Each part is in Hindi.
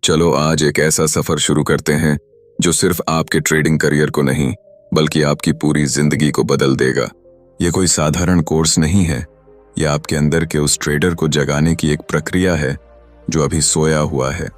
चलो आज एक ऐसा सफर शुरू करते हैं जो सिर्फ आपके ट्रेडिंग करियर को नहीं बल्कि आपकी पूरी जिंदगी को बदल देगा। ये कोई साधारण कोर्स नहीं है, यह आपके अंदर के उस ट्रेडर को जगाने की एक प्रक्रिया है जो अभी सोया हुआ है।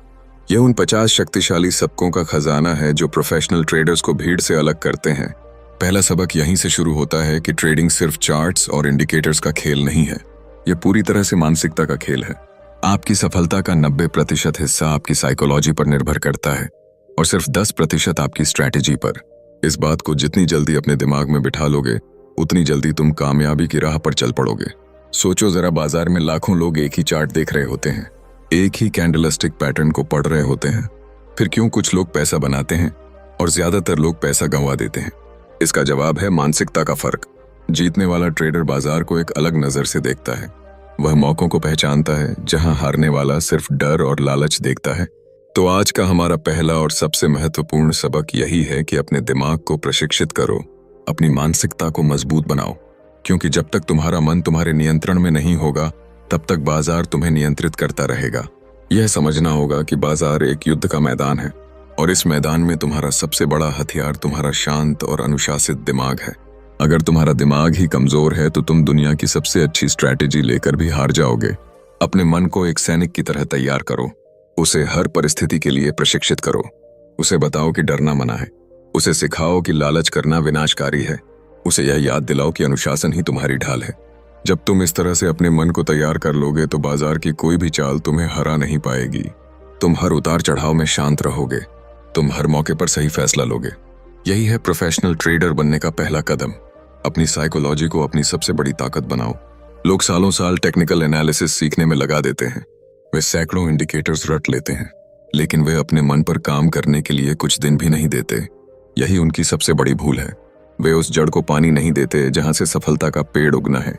यह उन 50 शक्तिशाली सबकों का खजाना है जो प्रोफेशनल ट्रेडर्स को भीड़ से अलग करते हैं। पहला सबक यहीं से शुरू होता है कि ट्रेडिंग सिर्फ चार्ट्स और इंडिकेटर्स का खेल नहीं है, यह पूरी तरह से मानसिकता का खेल है। आपकी सफलता का 90% हिस्सा आपकी साइकोलॉजी पर निर्भर करता है और सिर्फ 10% आपकी स्ट्रैटेजी पर। इस बात को जितनी जल्दी अपने दिमाग में बिठा लोगे उतनी जल्दी तुम कामयाबी की राह पर चल पड़ोगे। सोचो जरा, बाजार में लाखों लोग एक ही चार्ट देख रहे होते हैं, एक ही कैंडलस्टिक पैटर्न को पढ़ रहे होते हैं, फिर क्यों कुछ लोग पैसा बनाते हैं और ज्यादातर लोग पैसा गंवा देते हैं? इसका जवाब है मानसिकता का फर्क। जीतने वाला ट्रेडर बाजार को एक अलग नजर से देखता है, वह मौकों को पहचानता है जहां हारने वाला सिर्फ डर और लालच देखता है। तो आज का हमारा पहला और सबसे महत्वपूर्ण सबक यही है कि अपने दिमाग को प्रशिक्षित करो, अपनी मानसिकता को मजबूत बनाओ, क्योंकि जब तक तुम्हारा मन तुम्हारे नियंत्रण में नहीं होगा तब तक बाजार तुम्हें नियंत्रित करता रहेगा। यह समझना होगा कि बाजार एक युद्ध का मैदान है और इस मैदान में तुम्हारा सबसे बड़ा हथियार तुम्हारा शांत और अनुशासित दिमाग है। अगर तुम्हारा दिमाग ही कमजोर है तो तुम दुनिया की सबसे अच्छी स्ट्रैटेजी लेकर भी हार जाओगे। अपने मन को एक सैनिक की तरह तैयार करो, उसे हर परिस्थिति के लिए प्रशिक्षित करो। उसे बताओ कि डरना मना है, उसे सिखाओ कि लालच करना विनाशकारी है, उसे यह याद दिलाओ कि अनुशासन ही तुम्हारी ढाल है। जब तुम इस तरह से अपने मन को तैयार कर लोगे तो बाजार की कोई भी चाल तुम्हें हरा नहीं पाएगी। तुम हर उतार चढ़ाव में शांत रहोगे, तुम हर मौके पर सही फैसला लोगे। यही है प्रोफेशनल ट्रेडर बनने का पहला कदम। अपनी साइकोलॉजी को अपनी सबसे बड़ी ताकत बनाओ। लोग सालों साल टेक्निकल एनालिसिस सीखने में लगा देते हैं, वे सैकड़ों इंडिकेटर्स रट लेते हैं, लेकिन वे अपने मन पर काम करने के लिए कुछ दिन भी नहीं देते। यही उनकी सबसे बड़ी भूल है। वे उस जड़ को पानी नहीं देते जहां से सफलता का पेड़ उगना है।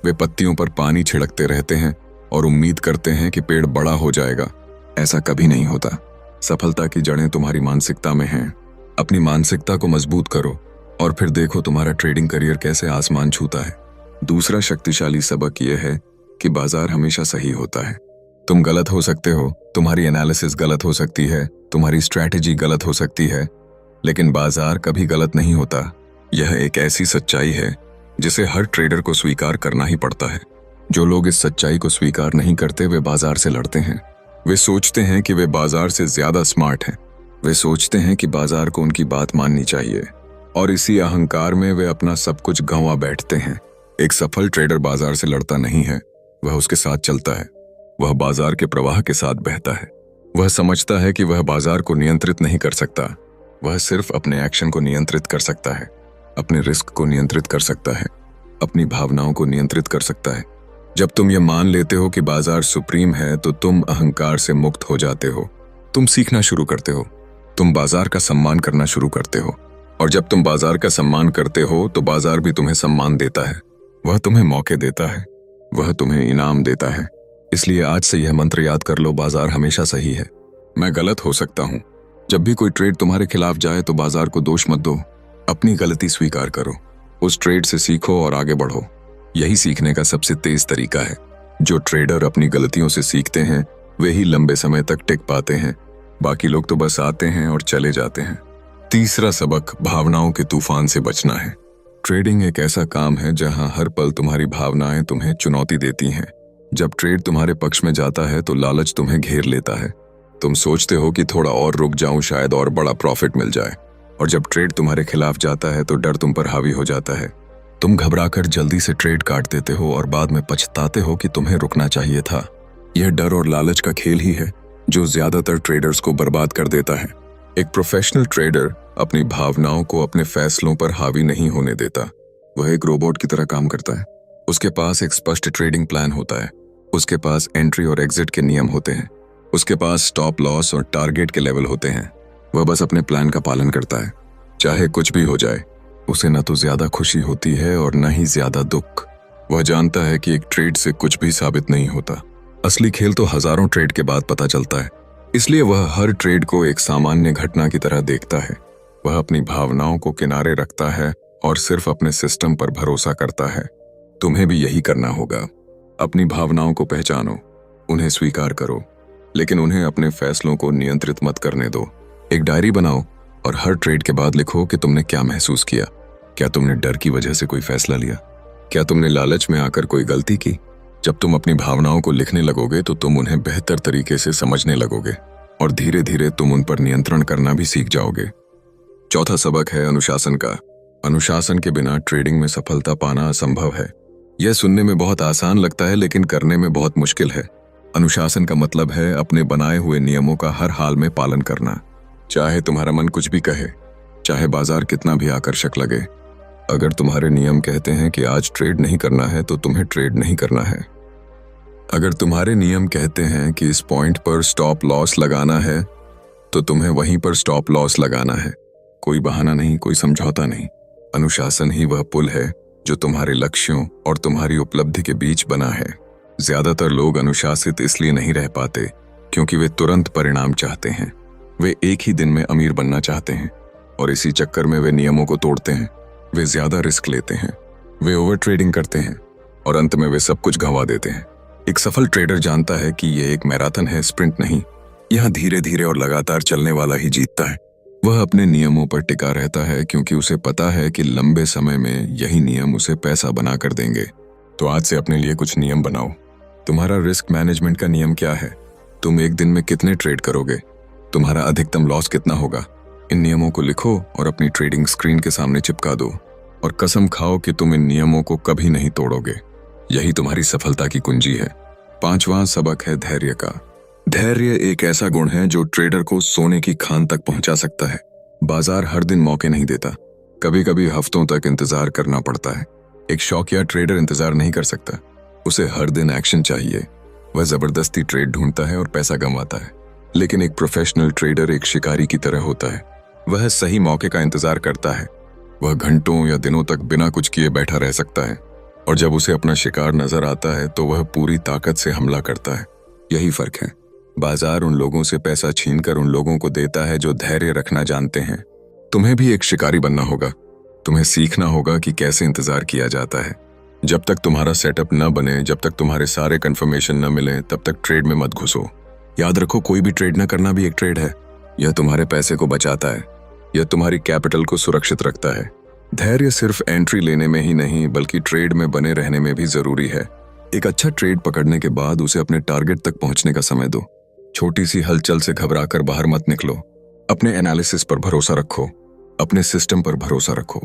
वे पत्तियों पर पानी छिड़कते रहते हैं और उम्मीद करते हैं कि पेड़ बड़ा हो जाएगा। ऐसा कभी नहीं होता। सफलता की जड़ें तुम्हारी मानसिकता में हैं। अपनी मानसिकता को मजबूत करो और फिर देखो तुम्हारा ट्रेडिंग करियर कैसे आसमान छूता है। दूसरा शक्तिशाली सबक यह है कि बाजार हमेशा सही होता है। तुम गलत हो सकते हो, तुम्हारी एनालिसिस गलत हो सकती है, तुम्हारी स्ट्रैटेजी गलत हो सकती है, लेकिन बाजार कभी गलत नहीं होता। यह एक ऐसी सच्चाई है जिसे हर ट्रेडर को स्वीकार करना ही पड़ता है। जो लोग इस सच्चाई को स्वीकार नहीं करते वे बाजार से लड़ते हैं। वे सोचते हैं कि वे बाजार से ज्यादा स्मार्ट हैं। वे सोचते हैं कि बाजार को उनकी बात माननी चाहिए और इसी अहंकार में वे अपना सब कुछ गंवा बैठते हैं। एक सफल ट्रेडर बाजार से लड़ता नहीं है, वह उसके साथ चलता है। वह बाजार के प्रवाह के साथ बहता है। वह समझता है कि वह बाजार को नियंत्रित नहीं कर सकता, वह सिर्फ अपने एक्शन को नियंत्रित कर सकता है, अपने रिस्क को नियंत्रित कर सकता है, अपनी भावनाओं को नियंत्रित कर सकता है। जब तुम ये मान लेते हो कि बाजार सुप्रीम है तो तुम अहंकार से मुक्त हो जाते हो। तुम सीखना शुरू करते हो, तुम बाजार का सम्मान करना शुरू करते हो, और जब तुम बाजार का सम्मान करते हो तो बाजार भी तुम्हें सम्मान देता है। वह तुम्हें मौके देता है, वह तुम्हें इनाम देता है। इसलिए आज से यह मंत्र याद कर लो, बाजार हमेशा सही है। मैं गलत हो सकता हूं। जब भी कोई ट्रेड तुम्हारे खिलाफ जाए तो बाजार को दोष मत दो, अपनी गलती स्वीकार करो, उस ट्रेड से सीखो और आगे बढ़ो। यही सीखने का सबसे तेज तरीका है। जो ट्रेडर अपनी गलतियों से सीखते हैं वे ही लंबे समय तक टिक पाते हैं, बाकी लोग तो बस आते हैं और चले जाते हैं। तीसरा सबक भावनाओं के तूफान से बचना है। ट्रेडिंग एक ऐसा काम है जहां हर पल तुम्हारी भावनाएं तुम्हें चुनौती देती हैं। जब ट्रेड तुम्हारे पक्ष में जाता है तो लालच तुम्हें घेर लेता है। तुम सोचते हो कि थोड़ा और रुक जाऊं, शायद और बड़ा प्रॉफिट मिल जाए। और जब ट्रेड तुम्हारे खिलाफ जाता है तो डर तुम पर हावी हो जाता है। तुम घबराकर जल्दी से ट्रेड काट देते हो और बाद में पछताते हो कि तुम्हें रुकना चाहिए था। यह डर और लालच का खेल ही है जो ज्यादातर ट्रेडर्स को बर्बाद कर देता है। एक प्रोफेशनल ट्रेडर अपनी भावनाओं को अपने फैसलों पर हावी नहीं होने देता। वह एक रोबोट की तरह काम करता है। उसके पास एक स्पष्ट ट्रेडिंग प्लान होता है, उसके पास एंट्री और एग्जिट के नियम होते हैं, उसके पास स्टॉप लॉस और टारगेट के लेवल होते हैं। वह बस अपने प्लान का पालन करता है, चाहे कुछ भी हो जाए। उसे न तो ज्यादा खुशी होती है और न ही ज्यादा दुख। वह जानता है कि एक ट्रेड से कुछ भी साबित नहीं होता। असली खेल तो हजारों ट्रेड के बाद पता चलता है। इसलिए वह हर ट्रेड को एक सामान्य घटना की तरह देखता है। वह अपनी भावनाओं को किनारे रखता है और सिर्फ अपने सिस्टम पर भरोसा करता है। तुम्हें भी यही करना होगा। अपनी भावनाओं को पहचानो, उन्हें स्वीकार करो, लेकिन उन्हें अपने फैसलों को नियंत्रित मत करने दो। एक डायरी बनाओ और हर ट्रेड के बाद लिखो कि तुमने क्या महसूस किया। क्या तुमने डर की वजह से कोई फैसला लिया? क्या तुमने लालच में आकर कोई गलती की? जब तुम अपनी भावनाओं को लिखने लगोगे तो तुम उन्हें बेहतर तरीके से समझने लगोगे और धीरे धीरे तुम उन पर नियंत्रण करना भी सीख जाओगे। चौथा सबक है अनुशासन का। अनुशासन के बिना ट्रेडिंग में सफलता पाना असंभव है। यह सुनने में बहुत आसान लगता है लेकिन करने में बहुत मुश्किल है। अनुशासन का मतलब है अपने बनाए हुए नियमों का हर हाल में पालन करना, चाहे तुम्हारा मन कुछ भी कहे, चाहे बाजार कितना भी आकर्षक लगे। अगर तुम्हारे नियम कहते हैं कि आज ट्रेड नहीं करना है तो तुम्हें ट्रेड नहीं करना है। अगर तुम्हारे नियम कहते हैं कि इस पॉइंट पर स्टॉप लॉस लगाना है तो तुम्हें वहीं पर स्टॉप लॉस लगाना है। कोई बहाना नहीं, कोई समझौता नहीं। अनुशासन ही वह पुल है जो तुम्हारे लक्ष्यों और तुम्हारी उपलब्धि के बीच बना है। ज्यादातर लोग अनुशासित इसलिए नहीं रह पाते क्योंकि वे तुरंत परिणाम चाहते हैं। वे एक ही दिन में अमीर बनना चाहते हैं और इसी चक्कर में वे नियमों को तोड़ते हैं। वे ज्यादा रिस्क लेते हैं, वे ओवर ट्रेडिंग करते हैं और अंत में वे सब कुछ गंवा देते हैं। एक सफल ट्रेडर जानता है कि यह एक मैराथन है, स्प्रिंट नहीं। यहाँ धीरे धीरे और लगातार चलने वाला ही जीतता है। वह अपने नियमों पर टिका रहता है क्योंकि उसे पता है कि लंबे समय में यही नियम उसे पैसा बना कर देंगे। तो आज से अपने लिए कुछ नियम बनाओ। तुम्हारा रिस्क मैनेजमेंट का नियम क्या है? तुम एक दिन में कितने ट्रेड करोगे? तुम्हारा अधिकतम लॉस कितना होगा? इन नियमों को लिखो और अपनी ट्रेडिंग स्क्रीन के सामने चिपका दो और कसम खाओ कि तुम इन नियमों को कभी नहीं तोड़ोगे। यही तुम्हारी सफलता की कुंजी है। पांचवां सबक है धैर्य का। धैर्य एक ऐसा गुण है जो ट्रेडर को सोने की खान तक पहुंचा सकता है। बाजार हर दिन मौके नहीं देता, कभी कभी हफ्तों तक इंतजार करना पड़ता है। एक शौकिया ट्रेडर इंतजार नहीं कर सकता, उसे हर दिन एक्शन चाहिए। वह जबरदस्ती ट्रेड ढूंढता है और पैसा गंवाता है। लेकिन एक प्रोफेशनल ट्रेडर एक शिकारी की तरह होता है। वह सही मौके का इंतजार करता है। वह घंटों या दिनों तक बिना कुछ किए बैठा रह सकता है और जब उसे अपना शिकार नजर आता है तो वह पूरी ताकत से हमला करता है। यही फर्क है। बाजार उन लोगों से पैसा छीनकर उन लोगों को देता है जो धैर्य रखना जानते हैं। तुम्हें भी एक शिकारी बनना होगा। तुम्हें सीखना होगा कि कैसे इंतजार किया जाता है। जब तक तुम्हारा सेटअप न बने, जब तक तुम्हारे सारे कंफर्मेशन न मिले, तब तक ट्रेड में मत घुसो। याद रखो, कोई भी ट्रेड न करना भी एक ट्रेड है। यह तुम्हारे पैसे को बचाता है, यह तुम्हारी कैपिटल को सुरक्षित रखता है। धैर्य सिर्फ एंट्री लेने में ही नहीं बल्कि ट्रेड में बने रहने में भी जरूरी है। एक अच्छा ट्रेड पकड़ने के बाद उसे अपने टारगेट तक पहुंचने का समय दो। छोटी सी हलचल से घबराकर बाहर मत निकलो। अपने एनालिसिस पर भरोसा रखो, अपने सिस्टम पर भरोसा रखो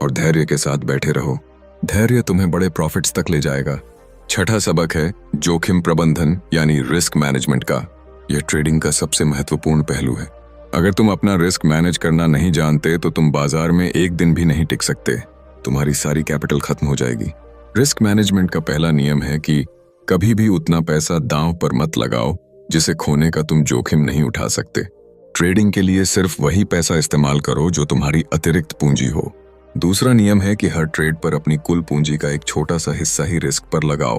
और धैर्य के साथ बैठे रहो। धैर्य तुम्हें बड़े प्रॉफिट्स तक ले जाएगा। छठा सबक है जोखिम प्रबंधन यानी रिस्क मैनेजमेंट का। यह ट्रेडिंग का सबसे महत्वपूर्ण पहलू है। अगर तुम अपना रिस्क मैनेज करना नहीं जानते तो तुम बाजार में एक दिन भी नहीं टिक सकते। तुम्हारी सारी कैपिटल खत्म हो जाएगी। रिस्क मैनेजमेंट का पहला नियम है कि कभी भी उतना पैसा दांव पर मत लगाओ जिसे खोने का तुम जोखिम नहीं उठा सकते। ट्रेडिंग के लिए सिर्फ वही पैसा इस्तेमाल करो जो तुम्हारी अतिरिक्त पूंजी हो। दूसरा नियम है कि हर ट्रेड पर अपनी कुल पूंजी का एक छोटा सा हिस्सा ही रिस्क पर लगाओ।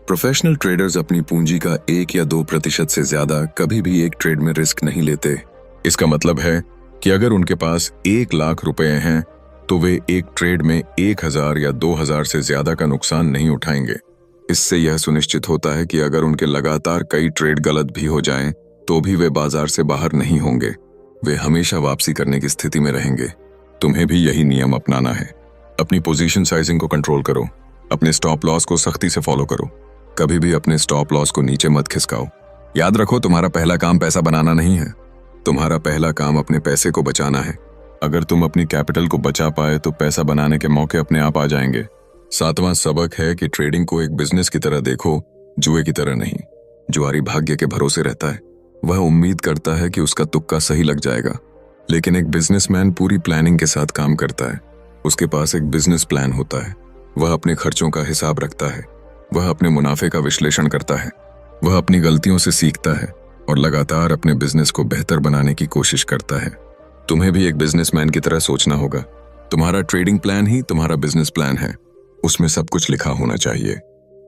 प्रोफेशनल ट्रेडर्स अपनी पूंजी का 1 या 2% से ज्यादा कभी भी एक ट्रेड में रिस्क नहीं लेते। इसका मतलब है कि अगर उनके पास 1 लाख रुपए हैं तो वे एक ट्रेड में 1000 या 2000 से ज्यादा का नुकसान नहीं उठाएंगे। इससे यह सुनिश्चित होता है कि अगर उनके लगातार कई ट्रेड गलत भी हो जाएं, तो भी वे बाजार से बाहर नहीं होंगे। वे हमेशा वापसी करने की स्थिति में रहेंगे। तुम्हें भी यही नियम अपनाना है। अपनी पोजीशन साइजिंग को कंट्रोल करो। अपने स्टॉप लॉस को सख्ती से फॉलो करो। कभी भी अपने स्टॉप लॉस को नीचे मत खिसकाओ। याद रखो, तुम्हारा पहला काम पैसा बनाना नहीं है। तुम्हारा पहला काम अपने पैसे को बचाना है। अगर तुम अपनी कैपिटल को बचा पाए तो पैसा बनाने के मौके अपने आप आ जाएंगे। सातवां सबक है कि ट्रेडिंग को एक बिजनेस की तरह देखो, जुए की तरह नहीं। जुआरी भाग्य के भरोसे रहता है। वह उम्मीद करता है कि उसका तुक्का सही लग जाएगा, लेकिन एक बिजनेसमैन पूरी प्लानिंग के साथ काम करता है। उसके पास एक बिजनेस प्लान होता है। वह अपने खर्चों का हिसाब रखता है। वह अपने मुनाफे का विश्लेषण करता है। वह अपनी गलतियों से सीखता है और लगातार अपने बिजनेस को बेहतर बनाने की कोशिश करता है। तुम्हें भी एक बिजनेसमैन की तरह सोचना होगा। तुम्हारा ट्रेडिंग प्लान ही तुम्हारा बिजनेस प्लान है। उसमें सब कुछ लिखा होना चाहिए।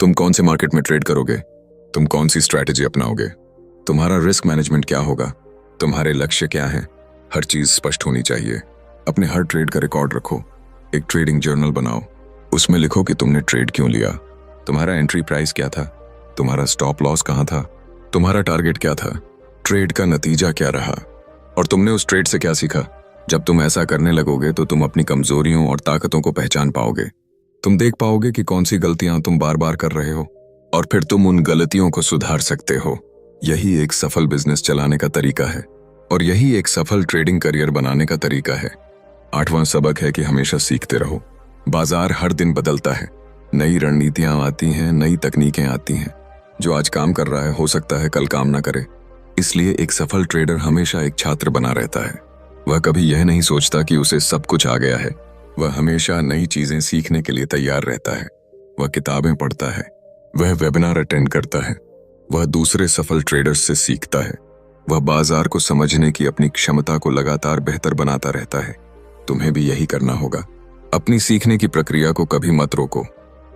तुम कौन से मार्केट में ट्रेड करोगे, तुम कौन सी स्ट्रैटेजी अपनाओगे, तुम्हारा रिस्क मैनेजमेंट क्या होगा, तुम्हारे लक्ष्य क्या हैं, हर चीज स्पष्ट होनी चाहिए। अपने हर ट्रेड का रिकॉर्ड रखो। एक ट्रेडिंग जर्नल बनाओ। उसमें लिखो कि तुमने ट्रेड क्यों लिया, तुम्हारा एंट्री प्राइस क्या था, तुम्हारा स्टॉप लॉस कहाँ था तुम्हारा टारगेट क्या था, ट्रेड का नतीजा क्या रहा, और तुमने उस ट्रेड से क्या सीखा। जब तुम ऐसा करने लगोगे तो तुम अपनी कमजोरियों और ताकतों को पहचान पाओगे। तुम देख पाओगे कि कौन सी गलतियां तुम बार बार कर रहे हो, और फिर तुम उन गलतियों को सुधार सकते हो। यही एक सफल बिजनेस चलाने का तरीका है, और यही एक सफल ट्रेडिंग करियर बनाने का तरीका है। 8वां सबक है कि हमेशा सीखते रहो। बाजार हर दिन बदलता है, नई रणनीतियां आती हैं, नई तकनीकें आती हैं। जो आज काम कर रहा है हो सकता है कल काम ना करे। इसलिए एक सफल ट्रेडर हमेशा एक छात्र बना रहता है। वह कभी यह नहीं सोचता कि उसे सब कुछ आ गया है। वह हमेशा नई चीजें सीखने के लिए तैयार रहता है। वह किताबें पढ़ता है, वह वेबिनार अटेंड करता है, वह दूसरे सफल ट्रेडर्स से सीखता है। वह बाजार को समझने की अपनी क्षमता को लगातार बेहतर बनाता रहता है। तुम्हें भी यही करना होगा। अपनी सीखने की प्रक्रिया को कभी मत रोको।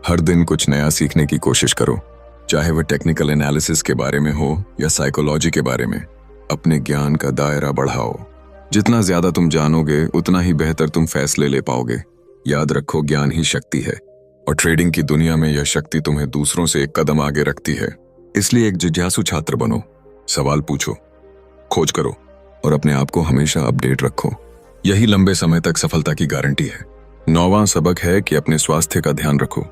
हर दिन कुछ नया सीखने की कोशिश करो, चाहे वह टेक्निकल एनालिसिस के बारे में हो या साइकोलॉजी के बारे में। अपने ज्ञान का दायरा बढ़ाओ। जितना ज्यादा तुम जानोगे उतना ही बेहतर तुम फैसले ले पाओगे। याद रखो, ज्ञान ही शक्ति है, और ट्रेडिंग की दुनिया में यह शक्ति तुम्हें दूसरों से एक कदम आगे रखती है। इसलिए एक जिज्ञासु छात्र बनो। सवाल पूछो, खोज करो, और अपने आप को हमेशा अपडेट रखो। यही लंबे समय तक सफलता की गारंटी है। 9वां सबक है कि अपने स्वास्थ्य का ध्यान रखो।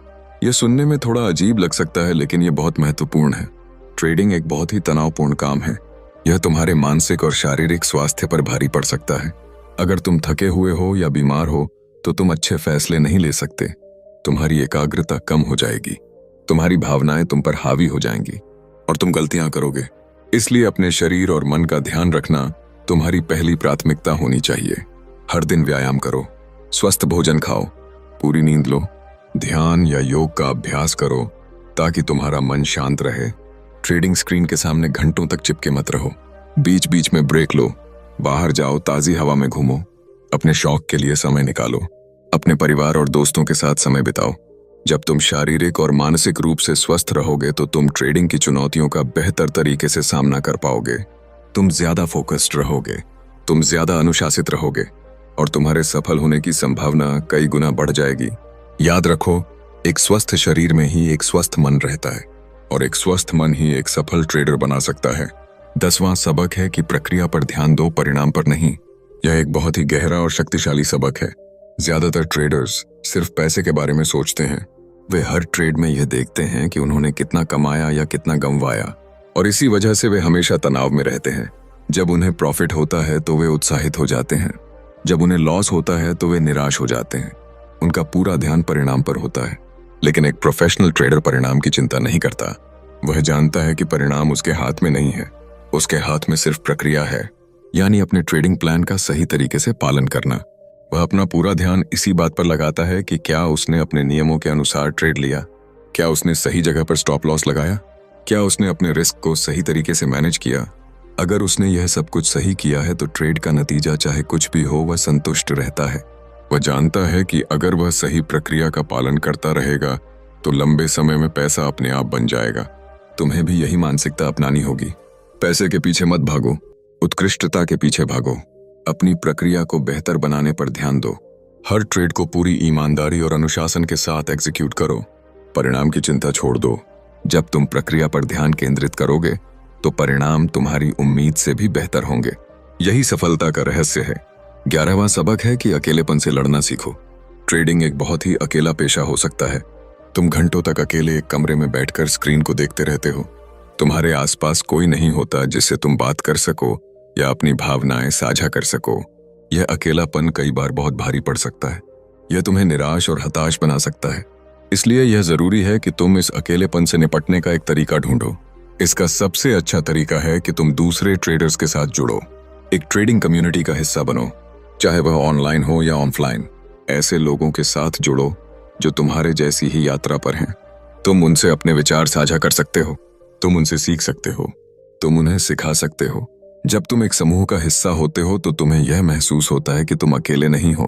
यह सुनने में थोड़ा अजीब लग सकता है, लेकिन यह बहुत महत्वपूर्ण है। ट्रेडिंग एक बहुत ही तनावपूर्ण काम है। यह तुम्हारे मानसिक और शारीरिक स्वास्थ्य पर भारी पड़ सकता है। अगर तुम थके हुए हो या बीमार हो तो तुम अच्छे फैसले नहीं ले सकते। तुम्हारी एकाग्रता कम हो जाएगी, तुम्हारी भावनाएं तुम पर हावी हो जाएंगी, और तुम गलतियां करोगे। इसलिए अपने शरीर और मन का ध्यान रखना तुम्हारी पहली प्राथमिकता होनी चाहिए। हर दिन व्यायाम करो, स्वस्थ भोजन खाओ, पूरी नींद लो, ध्यान या योग का अभ्यास करो ताकि तुम्हारा मन शांत रहे। ट्रेडिंग स्क्रीन के सामने घंटों तक चिपके मत रहो। बीच बीच में ब्रेक लो, बाहर जाओ, ताजी हवा में घूमो, अपने शौक के लिए समय निकालो, अपने परिवार और दोस्तों के साथ समय बिताओ। जब तुम शारीरिक और मानसिक रूप से स्वस्थ रहोगे तो तुम ट्रेडिंग की चुनौतियों का बेहतर तरीके से सामना कर पाओगे। तुम ज्यादा फोकस्ड रहोगे, तुम ज्यादा अनुशासित रहोगे, और तुम्हारे सफल होने की संभावना कई गुना बढ़ जाएगी। याद रखो, एक स्वस्थ शरीर में ही एक स्वस्थ मन रहता है, और एक स्वस्थ मन ही एक सफल ट्रेडर बना सकता है। 10वां सबक है कि प्रक्रिया पर ध्यान दो, परिणाम पर नहीं। यह एक बहुत ही गहरा और शक्तिशाली सबक है। ज्यादातर ट्रेडर्स सिर्फ पैसे के बारे में सोचते हैं। वे हर ट्रेड में यह देखते हैं कि उन्होंने कितना कमाया या कितना गंवाया, और इसी वजह से वे हमेशा तनाव में रहते हैं। जब उन्हें प्रॉफिट होता है तो वे उत्साहित हो जाते हैं, जब उन्हें लॉस होता है तो वे निराश हो जाते हैं। उनका पूरा ध्यान परिणाम पर होता है। लेकिन एक प्रोफेशनल ट्रेडर परिणाम की चिंता नहीं करता। वह जानता है कि परिणाम उसके हाथ में नहीं है, उसके हाथ में सिर्फ प्रक्रिया है, यानी अपने ट्रेडिंग प्लान का सही तरीके से पालन करना। वह अपना पूरा ध्यान इसी बात पर लगाता है कि क्या उसने अपने नियमों के अनुसार ट्रेड लिया, क्या उसने सही जगह पर स्टॉप लॉस लगाया, क्या उसने अपने रिस्क को सही तरीके से मैनेज किया। अगर उसने यह सब कुछ सही किया है तो ट्रेड का नतीजा चाहे कुछ भी हो वह संतुष्ट रहता है। वह जानता है कि अगर वह सही प्रक्रिया का पालन करता रहेगा तो लंबे समय में पैसा अपने आप बन जाएगा। तुम्हें भी यही मानसिकता अपनानी होगी। पैसे के पीछे मत भागो, उत्कृष्टता के पीछे भागो। अपनी प्रक्रिया को बेहतर बनाने पर ध्यान दो। हर ट्रेड को पूरी ईमानदारी और अनुशासन के साथ एग्जीक्यूट करो। परिणाम की चिंता छोड़ दो। जब तुम प्रक्रिया पर ध्यान केंद्रित करोगे तो परिणाम तुम्हारी उम्मीद से भी बेहतर होंगे। यही सफलता का रहस्य है। 11वां सबक है कि अकेलेपन से लड़ना सीखो। ट्रेडिंग एक बहुत ही अकेला पेशा हो सकता है। तुम घंटों तक अकेले एक कमरे में बैठकर स्क्रीन को देखते रहते हो। तुम्हारे आसपास कोई नहीं होता जिससे तुम बात कर सको या अपनी भावनाएं साझा कर सको। यह अकेलापन कई बार बहुत भारी पड़ सकता है। यह तुम्हें निराश और हताश बना सकता है। इसलिए यह जरूरी है कि तुम इस अकेलेपन से निपटने का एक तरीका ढूंढो। इसका सबसे अच्छा तरीका है कि तुम दूसरे ट्रेडर्स के साथ जुड़ो। एक ट्रेडिंग कम्युनिटी का हिस्सा बनो, चाहे वह ऑनलाइन हो या ऑफलाइन। ऐसे लोगों के साथ जुड़ो जो तुम्हारे जैसी ही यात्रा पर हैं। तुम उनसे अपने विचार साझा कर सकते हो, तुम उनसे सीख सकते हो, तुम उन्हें सिखा सकते हो। जब तुम एक समूह का हिस्सा होते हो तो तुम्हें यह महसूस होता है कि तुम अकेले नहीं हो।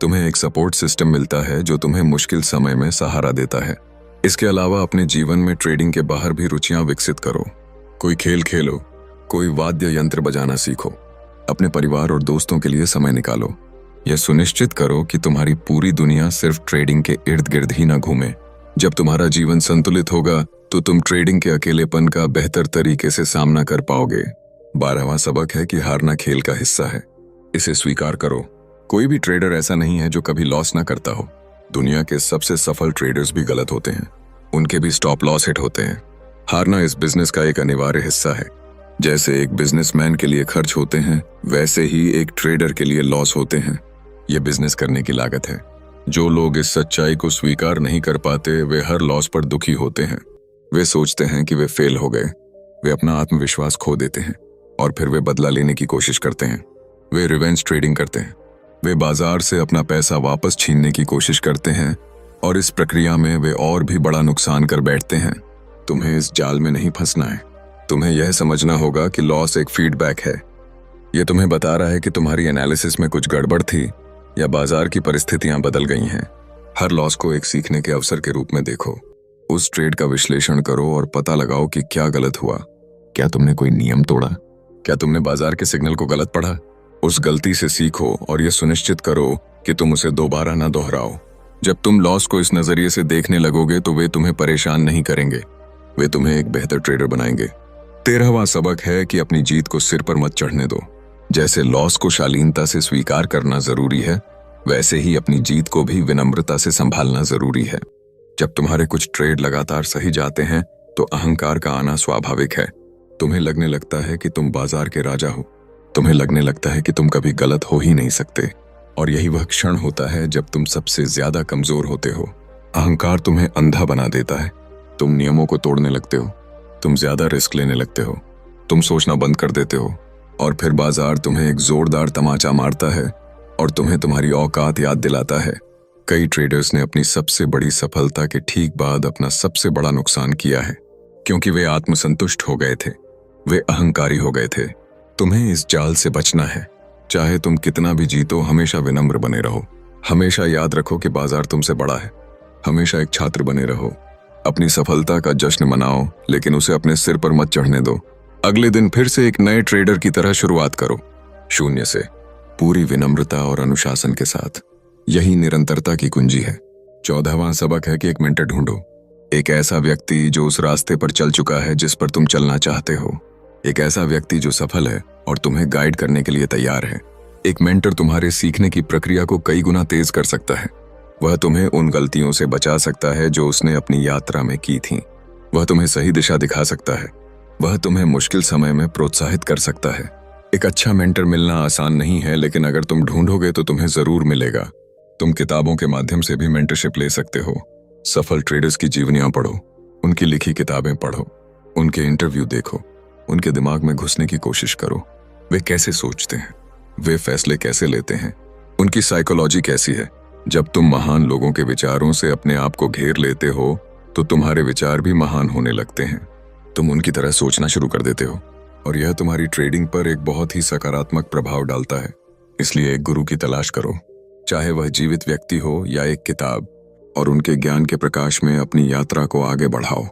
तुम्हें एक सपोर्ट सिस्टम मिलता है जो तुम्हें मुश्किल समय में सहारा देता है। इसके अलावा अपने जीवन में ट्रेडिंग के बाहर भी रुचियां विकसित करो। कोई खेल खेलो, कोई वाद्य यंत्र बजाना सीखो, अपने परिवार और दोस्तों के लिए समय निकालो। यह सुनिश्चित करो कि तुम्हारी पूरी दुनिया सिर्फ ट्रेडिंग के इर्द गिर्द ही ना घूमे। जब तुम्हारा जीवन संतुलित होगा तो तुम ट्रेडिंग के अकेलेपन का बेहतर तरीके से सामना कर पाओगे। 12वां सबक है कि हारना खेल का हिस्सा है, इसे स्वीकार करो। कोई भी ट्रेडर ऐसा नहीं है जो कभी लॉस ना करता हो। दुनिया के सबसे सफल ट्रेडर्स भी गलत होते हैं, उनके भी स्टॉप लॉस हिट होते हैं। हारना इस बिजनेस का एक अनिवार्य हिस्सा है। जैसे एक बिजनेसमैन के लिए खर्च होते हैं, वैसे ही एक ट्रेडर के लिए लॉस होते हैं। यह बिजनेस करने की लागत है। जो लोग इस सच्चाई को स्वीकार नहीं कर पाते, वे हर लॉस पर दुखी होते हैं। वे सोचते हैं कि वे फेल हो गए। वे अपना आत्मविश्वास खो देते हैं और फिर वे बदला लेने की कोशिश करते हैं। वे रिवेंज ट्रेडिंग करते हैं। वे बाजार से अपना पैसा वापस छीनने की कोशिश करते हैं और इस प्रक्रिया में वे और भी बड़ा नुकसान कर बैठते हैं। तुम्हें इस जाल में नहीं फंसना है। तुम्हें यह समझना होगा कि लॉस एक फीडबैक है। यह तुम्हें बता रहा है कि तुम्हारी एनालिसिस में कुछ गड़बड़ थी या बाजार की परिस्थितियां बदल गई हैं। हर लॉस को एक सीखने के अवसर के रूप में देखो। उस ट्रेड का विश्लेषण करो और पता लगाओ कि क्या गलत हुआ। क्या तुमने कोई नियम तोड़ा? क्या तुमने बाजार के सिग्नल को गलत पढ़ा? उस गलती से सीखो और यह सुनिश्चित करो कि तुम उसे दोबारा ना दोहराओ। जब तुम लॉस को इस नजरिए से देखने लगोगे तो वे तुम्हें परेशान नहीं करेंगे, वे तुम्हें एक बेहतर ट्रेडर बनाएंगे। 13वां सबक है कि अपनी जीत को सिर पर मत चढ़ने दो। जैसे लॉस को शालीनता से स्वीकार करना जरूरी है, वैसे ही अपनी जीत को भी विनम्रता से संभालना जरूरी है। जब तुम्हारे कुछ ट्रेड लगातार सही जाते हैं तो अहंकार का आना स्वाभाविक है। तुम्हें लगने लगता है कि तुम बाजार के राजा हो। तुम्हें लगने लगता है कि तुम कभी गलत हो ही नहीं सकते, और यही वह क्षण होता है जब तुम सबसे ज्यादा कमजोर होते हो। अहंकार तुम्हें अंधा बना देता है। तुम नियमों को तोड़ने लगते हो, तुम ज्यादा रिस्क लेने लगते हो, तुम सोचना बंद कर देते हो, और फिर बाजार तुम्हें एक जोरदार तमाचा मारता है और तुम्हें तुम्हारी औकात याद दिलाता है। कई ट्रेडर्स ने अपनी सबसे बड़ी सफलता के ठीक बाद अपना सबसे बड़ा नुकसान किया है, क्योंकि वे आत्मसंतुष्ट हो गए थे, वे अहंकारी हो गए थे। तुम्हें इस जाल से बचना है। चाहे तुम कितना भी जीतो, हमेशा विनम्र बने रहो। हमेशा याद रखो कि बाजार तुमसे बड़ा है। हमेशा एक छात्र बने रहो। अपनी सफलता का जश्न मनाओ, लेकिन उसे अपने सिर पर मत चढ़ने दो। अगले दिन फिर से एक नए ट्रेडर की तरह शुरुआत करो, शून्य से, पूरी विनम्रता और अनुशासन के साथ। यही निरंतरता की कुंजी है। 14वां सबक है कि एक मेंटर ढूंढो। एक ऐसा व्यक्ति जो उस रास्ते पर चल चुका है जिस पर तुम चलना चाहते हो। एक ऐसा व्यक्ति जो सफल है और तुम्हें गाइड करने के लिए तैयार है। एक मेंटर तुम्हारे सीखने की प्रक्रिया को कई गुना तेज कर सकता है। वह तुम्हें उन गलतियों से बचा सकता है जो उसने अपनी यात्रा में की थी। वह तुम्हें सही दिशा दिखा सकता है। वह तुम्हें मुश्किल समय में प्रोत्साहित कर सकता है। एक अच्छा मेंटर मिलना आसान नहीं है, लेकिन अगर तुम ढूंढोगे तो तुम्हें जरूर मिलेगा। तुम किताबों के माध्यम से भी मेंटरशिप ले सकते हो। सफल ट्रेडर्स की जीवनियां पढ़ो, उनकी लिखी किताबें पढ़ो, उनके इंटरव्यू देखो, उनके दिमाग में घुसने की कोशिश करो। वे कैसे सोचते हैं, वे फैसले कैसे लेते हैं, उनकी साइकोलॉजी कैसी है। जब तुम महान लोगों के विचारों से अपने आप को घेर लेते हो तो तुम्हारे विचार भी महान होने लगते हैं। तुम उनकी तरह सोचना शुरू कर देते हो और यह तुम्हारी ट्रेडिंग पर एक बहुत ही सकारात्मक प्रभाव डालता है। इसलिए एक गुरु की तलाश करो, चाहे वह जीवित व्यक्ति हो या एक किताब, और उनके ज्ञान के प्रकाश में अपनी यात्रा को आगे बढ़ाओ।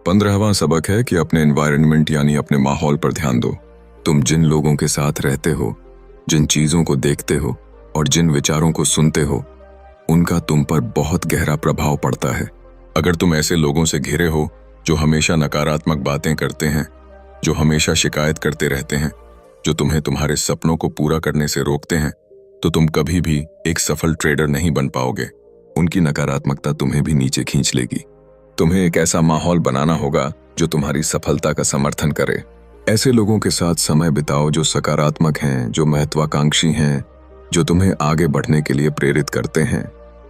15वां सबक है कि अपने एनवायरनमेंट यानी अपने माहौल पर ध्यान दो। तुम जिन लोगों के साथ रहते हो, जिन चीजों को देखते हो और जिन विचारों को सुनते हो, उनका तुम पर बहुत गहरा प्रभाव पड़ता है। अगर तुम ऐसे लोगों से घिरे हो जो हमेशा नकारात्मक बातें करते हैं, जो हमेशा शिकायत करते रहते हैं, जो तुम्हें तुम्हारे सपनों को पूरा करने से रोकते हैं, तो तुम कभी भी एक सफल ट्रेडर नहीं बन पाओगे। उनकी नकारात्मकता तुम्हें भी नीचे खींच लेगी। तुम्हें एक ऐसा माहौल बनाना होगा जो तुम्हारी सफलता का समर्थन करे। ऐसे लोगों के साथ समय बिताओ जो सकारात्मक हैं, जो महत्वाकांक्षी हैं, जो तुम्हें आगे बढ़ने के लिए प्रेरित करते हैं।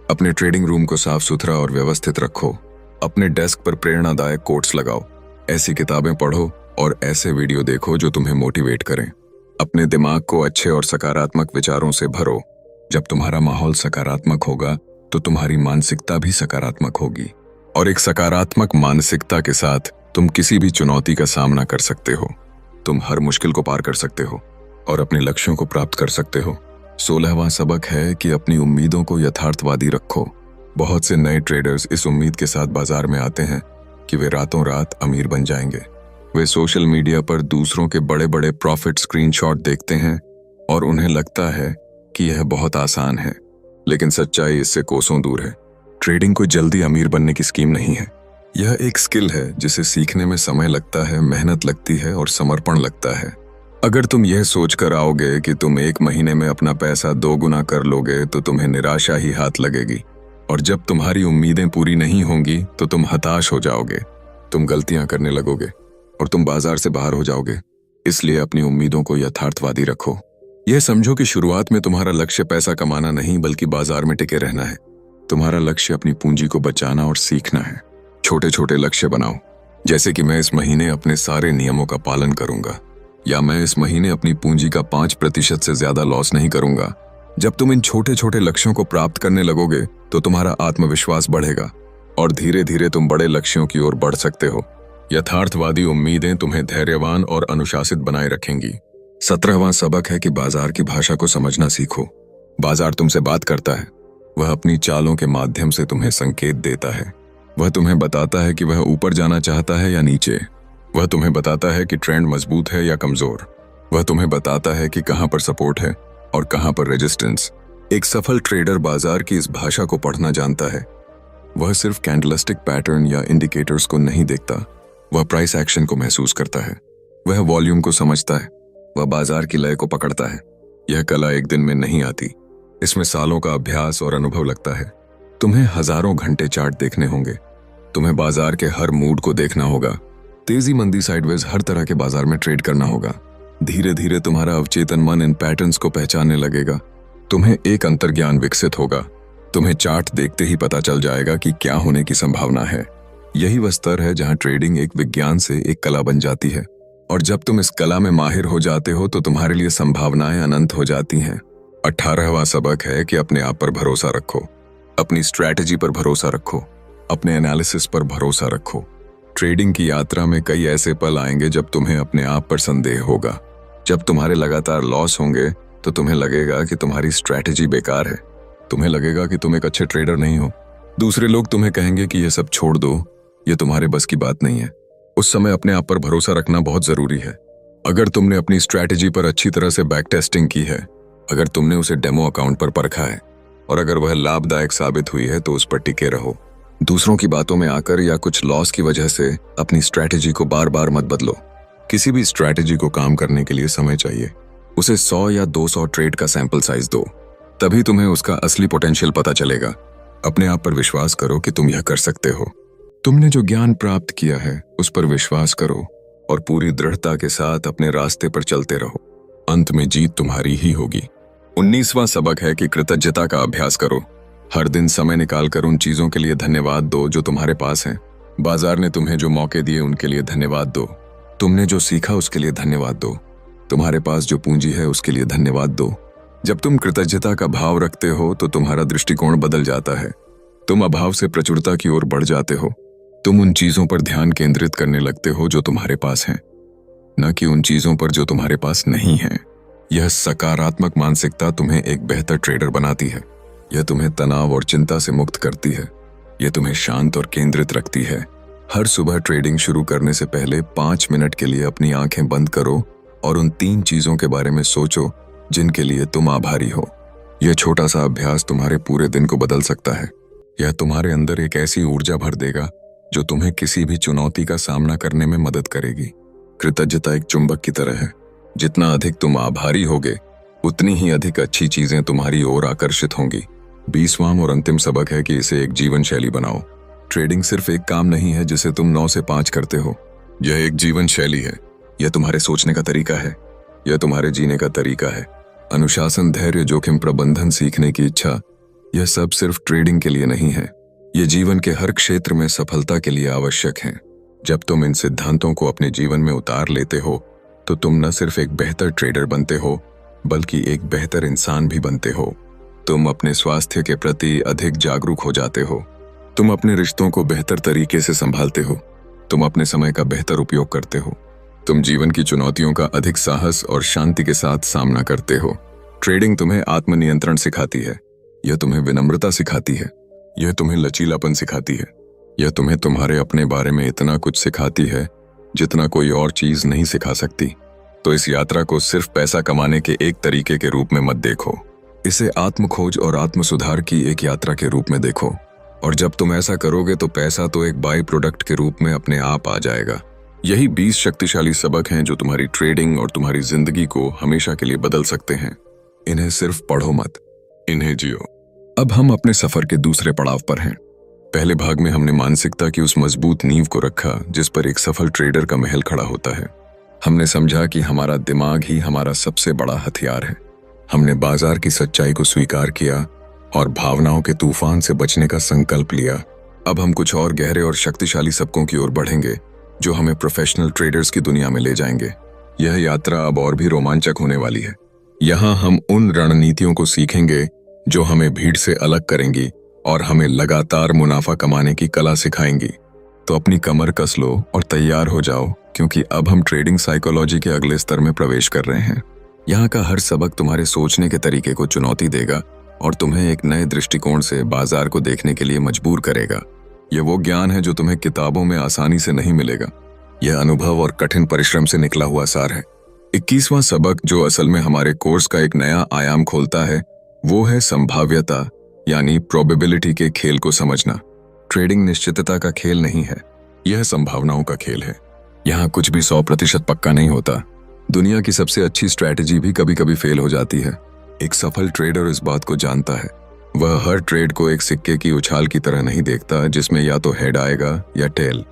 अपने ट्रेडिंग रूम को साफ सुथरा और व्यवस्थित रखो। अपने डेस्क पर प्रेरणादायक कोट्स लगाओ। ऐसी किताबें पढ़ो और ऐसे वीडियो देखो जो तुम्हें मोटिवेट करें। अपने दिमाग को अच्छे और सकारात्मक विचारों से भरो। जब तुम्हारा माहौल सकारात्मक होगा तो तुम्हारी मानसिकता भी सकारात्मक होगी, और एक सकारात्मक मानसिकता के साथ तुम किसी भी चुनौती का सामना कर सकते हो। तुम हर मुश्किल को पार कर सकते हो और अपने लक्ष्यों को प्राप्त कर सकते हो। 16वां सबक है कि अपनी उम्मीदों को यथार्थवादी रखो। बहुत से नए ट्रेडर्स इस उम्मीद के साथ बाजार में आते हैं कि वे रातों रात अमीर बन जाएंगे। वे सोशल मीडिया पर दूसरों के बड़े बड़े प्रॉफिट स्क्रीनशॉट देखते हैं और उन्हें लगता है कि यह बहुत आसान है, लेकिन सच्चाई इससे कोसों दूर है। ट्रेडिंग कोई जल्दी अमीर बनने की स्कीम नहीं है। यह एक स्किल है जिसे सीखने में समय लगता है, मेहनत लगती है और समर्पण लगता है। अगर तुम यह सोचकर आओगे कि तुम 1 महीने में अपना पैसा 2 गुना कर लोगे तो तुम्हें निराशा ही हाथ लगेगी, और जब तुम्हारी उम्मीदें पूरी नहीं होंगी तो तुम हताश हो जाओगे, तुम गलतियां करने लगोगे और तुम बाजार से बाहर हो जाओगे। इसलिए अपनी उम्मीदों को यथार्थवादी रखो। यह समझो कि शुरुआत में तुम्हारा लक्ष्य पैसा कमाना नहीं बल्कि बाजार में टिके रहना है। तुम्हारा लक्ष्य अपनी पूंजी को बचाना और सीखना है। छोटे छोटे लक्ष्य बनाओ, जैसे कि मैं इस महीने अपने सारे नियमों का पालन करूंगा, या मैं इस महीने अपनी पूंजी का 5% से ज्यादा लॉस नहीं करूंगा। जब तुम इन छोटे छोटे लक्ष्यों को प्राप्त करने लगोगे तो तुम्हारा आत्मविश्वास बढ़ेगा और धीरे धीरे तुम बड़े लक्ष्यों की ओर बढ़ सकते हो। यथार्थवादी उम्मीदें तुम्हें धैर्यवान और अनुशासित बनाए रखेंगी। 17वां सबक है कि बाजार की भाषा को समझना सीखो। बाजार तुमसे बात करता है। वह अपनी चालों के माध्यम से तुम्हें संकेत देता है। वह तुम्हें बताता है कि वह ऊपर जाना चाहता है या नीचे। वह तुम्हें बताता है कि ट्रेंड मजबूत है या कमजोर। वह तुम्हें बताता है कि कहां पर सपोर्ट है और कहां पर रेजिस्टेंस। एक सफल ट्रेडर बाजार की इस भाषा को पढ़ना जानता है। वह सिर्फ कैंडलस्टिक पैटर्न या इंडिकेटर्स को नहीं देखता, वह प्राइस एक्शन को महसूस करता है। वह वॉल्यूम को समझता है। वह बाजार की लय को पकड़ता है। यह कला एक दिन में नहीं आती, इसमें सालों का अभ्यास और अनुभव लगता है। तुम्हें हजारों घंटे चार्ट देखने होंगे। तुम्हें बाजार के हर मूड को देखना होगा। तेजी, मंदी, साइडवेज, हर तरह के बाजार में ट्रेड करना होगा। धीरे धीरे तुम्हारा अवचेतन मन इन पैटर्न्स को पहचानने लगेगा। तुम्हें एक अंतर्ज्ञान विकसित होगा। तुम्हें चार्ट देखते ही पता चल जाएगा कि क्या होने की संभावना है। यही वह स्तर है जहां ट्रेडिंग एक विज्ञान से एक कला बन जाती है, और जब तुम इस कला में माहिर हो जाते हो तो तुम्हारे लिए संभावनाएं अनंत हो जाती हैं। 18वां सबक है कि अपने आप पर भरोसा रखो, अपनी स्ट्रैटेजी पर भरोसा रखो, अपने एनालिसिस पर भरोसा रखो। ट्रेडिंग की यात्रा में कई ऐसे पल आएंगे जब तुम्हें अपने आप पर संदेह होगा। जब तुम्हारे लगातार लॉस होंगे तो तुम्हें लगेगा कि तुम्हारी स्ट्रैटेजी बेकार है। तुम्हें लगेगा कि तुम एक अच्छे ट्रेडर नहीं हो। दूसरे लोग तुम्हें कहेंगे कि यह सब छोड़ दो, ये तुम्हारे बस की बात नहीं है। उस समय अपने आप पर भरोसा रखना बहुत जरूरी है। अगर तुमने अपनी स्ट्रैटेजी पर अच्छी तरह से बैक टेस्टिंग की है, अगर तुमने उसे डेमो अकाउंट पर परखा है और अगर वह लाभदायक साबित हुई है तो उस पर टिके रहो। दूसरों की बातों में आकर या कुछ लॉस की वजह से अपनी स्ट्रैटेजी को बार बार मत बदलो। किसी भी स्ट्रैटेजी को काम करने के लिए समय चाहिए। उसे 100 या 200 ट्रेड का सैंपल साइज दो, तभी तुम्हें उसका असली पोटेंशियल पता चलेगा। अपने आप पर विश्वास करो कि तुम यह कर सकते हो। तुमने जो ज्ञान प्राप्त किया है उस पर विश्वास करो और पूरी दृढ़ता के साथ अपने रास्ते पर चलते रहो। अंत में जीत तुम्हारी ही होगी। 19वां सबक है कि कृतज्ञता का अभ्यास करो। हर दिन समय निकालकर उन चीजों के लिए धन्यवाद दो जो तुम्हारे पास हैं। बाजार ने तुम्हें जो मौके दिए उनके लिए धन्यवाद दो। तुमने जो सीखा उसके लिए धन्यवाद दो। तुम्हारे पास जो पूंजी है उसके लिए धन्यवाद दो। जब तुम कृतज्ञता का भाव रखते हो तो तुम्हारा दृष्टिकोण बदल जाता है। तुम अभाव से प्रचुरता की ओर बढ़ जाते हो। तुम उन चीजों पर ध्यान केंद्रित करने लगते हो जो तुम्हारे पास हैं, न कि उन चीजों पर जो तुम्हारे पास नहीं हैं। यह सकारात्मक मानसिकता तुम्हें एक बेहतर ट्रेडर बनाती है। यह तुम्हें तनाव और चिंता से मुक्त करती है। यह तुम्हें शांत और केंद्रित रखती है। हर सुबह ट्रेडिंग शुरू करने से पहले 5 मिनट के लिए अपनी आंखें बंद करो और उन 3 चीजों के बारे में सोचो जिनके लिए तुम आभारी हो। यह छोटा सा अभ्यास तुम्हारे पूरे दिन को बदल सकता है। यह तुम्हारे अंदर एक ऐसी ऊर्जा भर देगा जो तुम्हें किसी भी चुनौती का सामना करने में मदद करेगी। कृतज्ञता एक चुंबक की तरह है। जितना अधिक तुम आभारी होगे उतनी ही अधिक अच्छी चीजें तुम्हारी ओर आकर्षित होंगी। 20वां और अंतिम सबक है कि इसे एक जीवन शैली बनाओ। ट्रेडिंग सिर्फ एक काम नहीं है जिसे तुम 9 से 5 करते हो। यह एक जीवन शैली है। यह तुम्हारे सोचने का तरीका है। यह तुम्हारे जीने का तरीका है। अनुशासन, धैर्य, जोखिम प्रबंधन, सीखने की इच्छा, यह सब सिर्फ ट्रेडिंग के लिए नहीं है। ये जीवन के हर क्षेत्र में सफलता के लिए आवश्यक हैं। जब तुम इन सिद्धांतों को अपने जीवन में उतार लेते हो तो तुम न सिर्फ एक बेहतर ट्रेडर बनते हो बल्कि एक बेहतर इंसान भी बनते हो। तुम अपने स्वास्थ्य के प्रति अधिक जागरूक हो जाते हो। तुम अपने रिश्तों को बेहतर तरीके से संभालते हो। तुम अपने समय का बेहतर उपयोग करते हो। तुम जीवन की चुनौतियों का अधिक साहस और शांति के साथ सामना करते हो। ट्रेडिंग तुम्हें आत्मनियंत्रण सिखाती है। यह तुम्हें विनम्रता सिखाती है। यह तुम्हें लचीलापन सिखाती है। यह तुम्हें तुम्हारे अपने बारे में इतना कुछ सिखाती है जितना कोई और चीज नहीं सिखा सकती। तो इस यात्रा को सिर्फ पैसा कमाने के एक तरीके के रूप में मत देखो। इसे आत्म खोज और आत्म सुधार की एक यात्रा के रूप में देखो। और जब तुम ऐसा करोगे तो पैसा तो एक बाई प्रोडक्ट के रूप में अपने आप आ जाएगा। यही 20 शक्तिशाली सबक हैं जो तुम्हारी ट्रेडिंग और तुम्हारी जिंदगी को हमेशा के लिए बदल सकते हैं। इन्हें सिर्फ पढ़ो मत, इन्हें जियो। अब हम अपने सफर के दूसरे पड़ाव पर हैं। पहले भाग में हमने मानसिकता की उस मजबूत नींव को रखा जिस पर एक सफल ट्रेडर का महल खड़ा होता है। हमने समझा कि हमारा दिमाग ही हमारा सबसे बड़ा हथियार है। हमने बाजार की सच्चाई को स्वीकार किया और भावनाओं के तूफान से बचने का संकल्प लिया। अब हम कुछ और गहरे और शक्तिशाली सबकों की ओर बढ़ेंगे जो हमें प्रोफेशनल ट्रेडर्स की दुनिया में ले जाएंगे। यह यात्रा अब और भी रोमांचक होने वाली है। यहाँ हम उन रणनीतियों को सीखेंगे जो हमें भीड़ से अलग करेंगी और हमें लगातार मुनाफा कमाने की कला सिखाएंगी। तो अपनी कमर कस लो और तैयार हो जाओ, क्योंकि अब हम ट्रेडिंग साइकोलॉजी के अगले स्तर में प्रवेश कर रहे हैं। यहाँ का हर सबक तुम्हारे सोचने के तरीके को चुनौती देगा और तुम्हें एक नए दृष्टिकोण से बाजार को देखने के लिए मजबूर करेगा। यह वो ज्ञान है जो तुम्हें किताबों में आसानी से नहीं मिलेगा। यह अनुभव और कठिन परिश्रम से निकला हुआ सार है। 21वां सबक जो असल में हमारे कोर्स का एक नया आयाम खोलता है वो है संभाव्यता यानी प्रोबेबिलिटी के खेल को समझना। ट्रेडिंग निश्चितता का खेल नहीं है, यह संभावनाओं का खेल है। यहाँ कुछ भी 100% पक्का नहीं होता। दुनिया की सबसे अच्छी स्ट्रैटेजी भी कभी कभी फेल हो जाती है। एक सफल ट्रेडर इस बात को जानता है। वह हर ट्रेड को एक सिक्के की उछाल की तरह नहीं देखता जिसमें या तो हेड आएगा या टेल।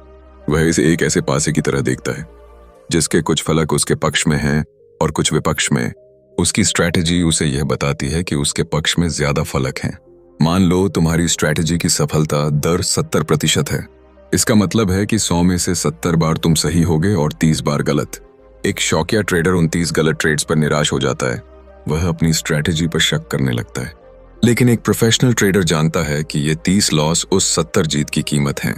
वह इसे एक ऐसे पासे की तरह देखता है जिसके कुछ फलक उसके पक्ष में हैं और कुछ विपक्ष में। उसकी स्ट्रैटेजी उसे यह बताती है कि उसके पक्ष में ज्यादा फलक हैं। मान लो तुम्हारी स्ट्रैटेजी की सफलता दर 70% है। इसका मतलब है कि 100 में से 70 बार तुम सही होगे और 30 बार गलत। एक शौकिया ट्रेडर 29 गलत ट्रेड्स पर निराश हो जाता है। वह अपनी स्ट्रैटेजी पर शक करने लगता है। लेकिन एक प्रोफेशनल ट्रेडर जानता है कि ये 30 लॉस उस 70 जीत की कीमत हैं।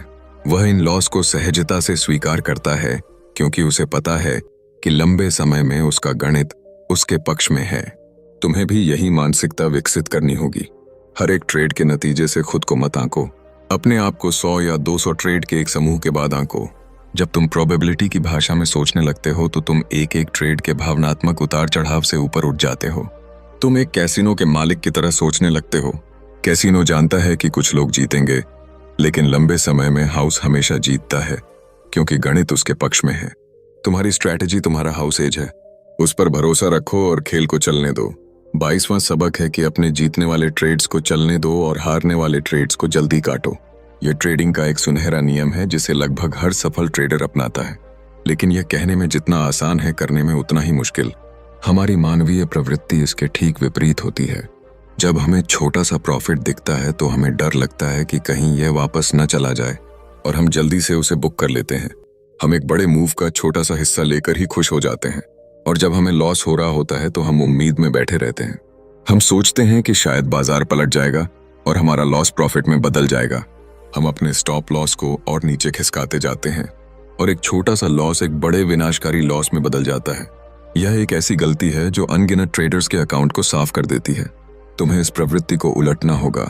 वह इन लॉस को सहजता से स्वीकार करता है क्योंकि उसे पता है कि लंबे समय में उसका गणित उसके पक्ष में है। तुम्हें भी यही मानसिकता विकसित करनी होगी। हर एक ट्रेड के नतीजे से खुद को मत आंको। अपने आप को 100 या 200 ट्रेड के एक समूह के बाद आंको। जब तुम प्रोबेबिलिटी की भाषा में सोचने लगते हो तो तुम एक एक ट्रेड के भावनात्मक उतार चढ़ाव से ऊपर उठ जाते हो। तुम एक कैसीनो के मालिक की तरह सोचने लगते हो। कैसीनो जानता है कि कुछ लोग जीतेंगे, लेकिन लंबे समय में हाउस हमेशा जीतता है क्योंकि गणित उसके पक्ष में है। तुम्हारी स्ट्रैटेजी तुम्हारा हाउस एज है। उस पर भरोसा रखो और खेल को चलने दो। 22वां सबक है कि अपने जीतने वाले ट्रेड्स को चलने दो और हारने वाले ट्रेड्स को जल्दी काटो। यह ट्रेडिंग का एक सुनहरा नियम है जिसे लगभग हर सफल ट्रेडर अपनाता है, लेकिन यह कहने में जितना आसान है करने में उतना ही मुश्किल। हमारी मानवीय प्रवृत्ति इसके ठीक विपरीत होती है। जब हमें छोटा सा प्रॉफिट दिखता है तो हमें डर लगता है कि कहीं यह वापस न चला जाए और हम जल्दी से उसे बुक कर लेते हैं। हम एक बड़े मूव का छोटा सा हिस्सा लेकर ही खुश हो जाते हैं और जब हमें लॉस हो रहा होता है तो हम उम्मीद में बैठे रहते हैं। हम सोचते हैं कि शायद बाजार पलट जाएगा और हमारा लॉस प्रॉफिट में बदल जाएगा। हम अपने स्टॉप लॉस को और नीचे खिसकाते जाते हैं और एक छोटा सा लॉस एक बड़े विनाशकारी लॉस में बदल जाता है। यह एक ऐसी गलती है जो अनगिनत ट्रेडर्स के अकाउंट को साफ कर देती है। तुम्हें इस प्रवृत्ति को उलटना होगा।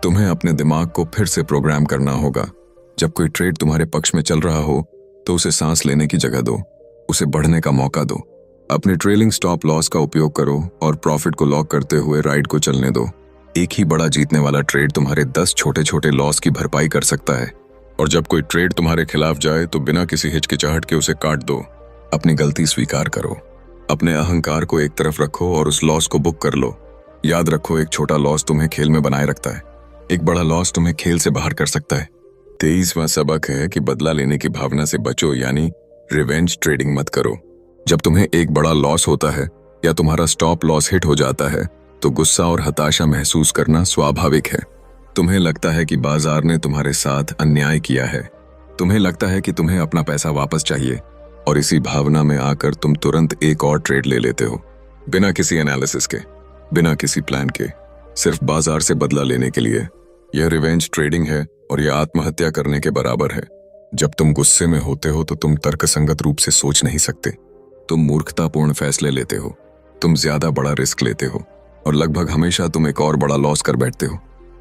तुम्हें अपने दिमाग को फिर से प्रोग्राम करना होगा। जब कोई ट्रेड तुम्हारे पक्ष में चल रहा हो तो उसे सांस लेने की जगह दो, उसे बढ़ने का मौका दो। अपने ट्रेलिंग स्टॉप लॉस का उपयोग करो और प्रॉफिट को लॉक करते हुए राइड को चलने दो। एक ही बड़ा जीतने वाला ट्रेड तुम्हारे 10 छोटे छोटे लॉस की भरपाई कर सकता है। और जब कोई ट्रेड तुम्हारे खिलाफ जाए तो बिना किसी हिचकिचाहट के उसे काट दो। अपनी गलती स्वीकार करो। अपने अहंकार को एक तरफ रखो और उस लॉस को बुक कर लो। याद रखो, एक छोटा लॉस तुम्हें खेल में बनाए रखता है, एक बड़ा लॉस तुम्हें खेल से बाहर कर सकता है। 23वां सबक है कि बदला लेने की भावना से बचो, यानी रिवेंज ट्रेडिंग मत करो। जब तुम्हें एक बड़ा लॉस होता है या तुम्हारा स्टॉप लॉस हिट हो जाता है तो गुस्सा और हताशा महसूस करना स्वाभाविक है। तुम्हें लगता है कि बाजार ने तुम्हारे साथ अन्याय किया है। तुम्हें लगता है कि तुम्हें अपना पैसा वापस चाहिए और इसी भावना में आकर तुम तुरंत एक और ट्रेड ले लेते हो, बिना किसी एनालिसिस के, बिना किसी प्लान के, सिर्फ बाजार से बदला लेने के लिए। यह रिवेंज ट्रेडिंग है और यह आत्महत्या करने के बराबर है। जब तुम गुस्से में होते हो तो तुम तर्कसंगत रूप से सोच नहीं सकते। तुम मूर्खतापूर्ण फैसले लेते हो, तुम ज्यादा बड़ा रिस्क लेते हो और लगभग हमेशा तुम एक और बड़ा लॉस कर बैठते हो।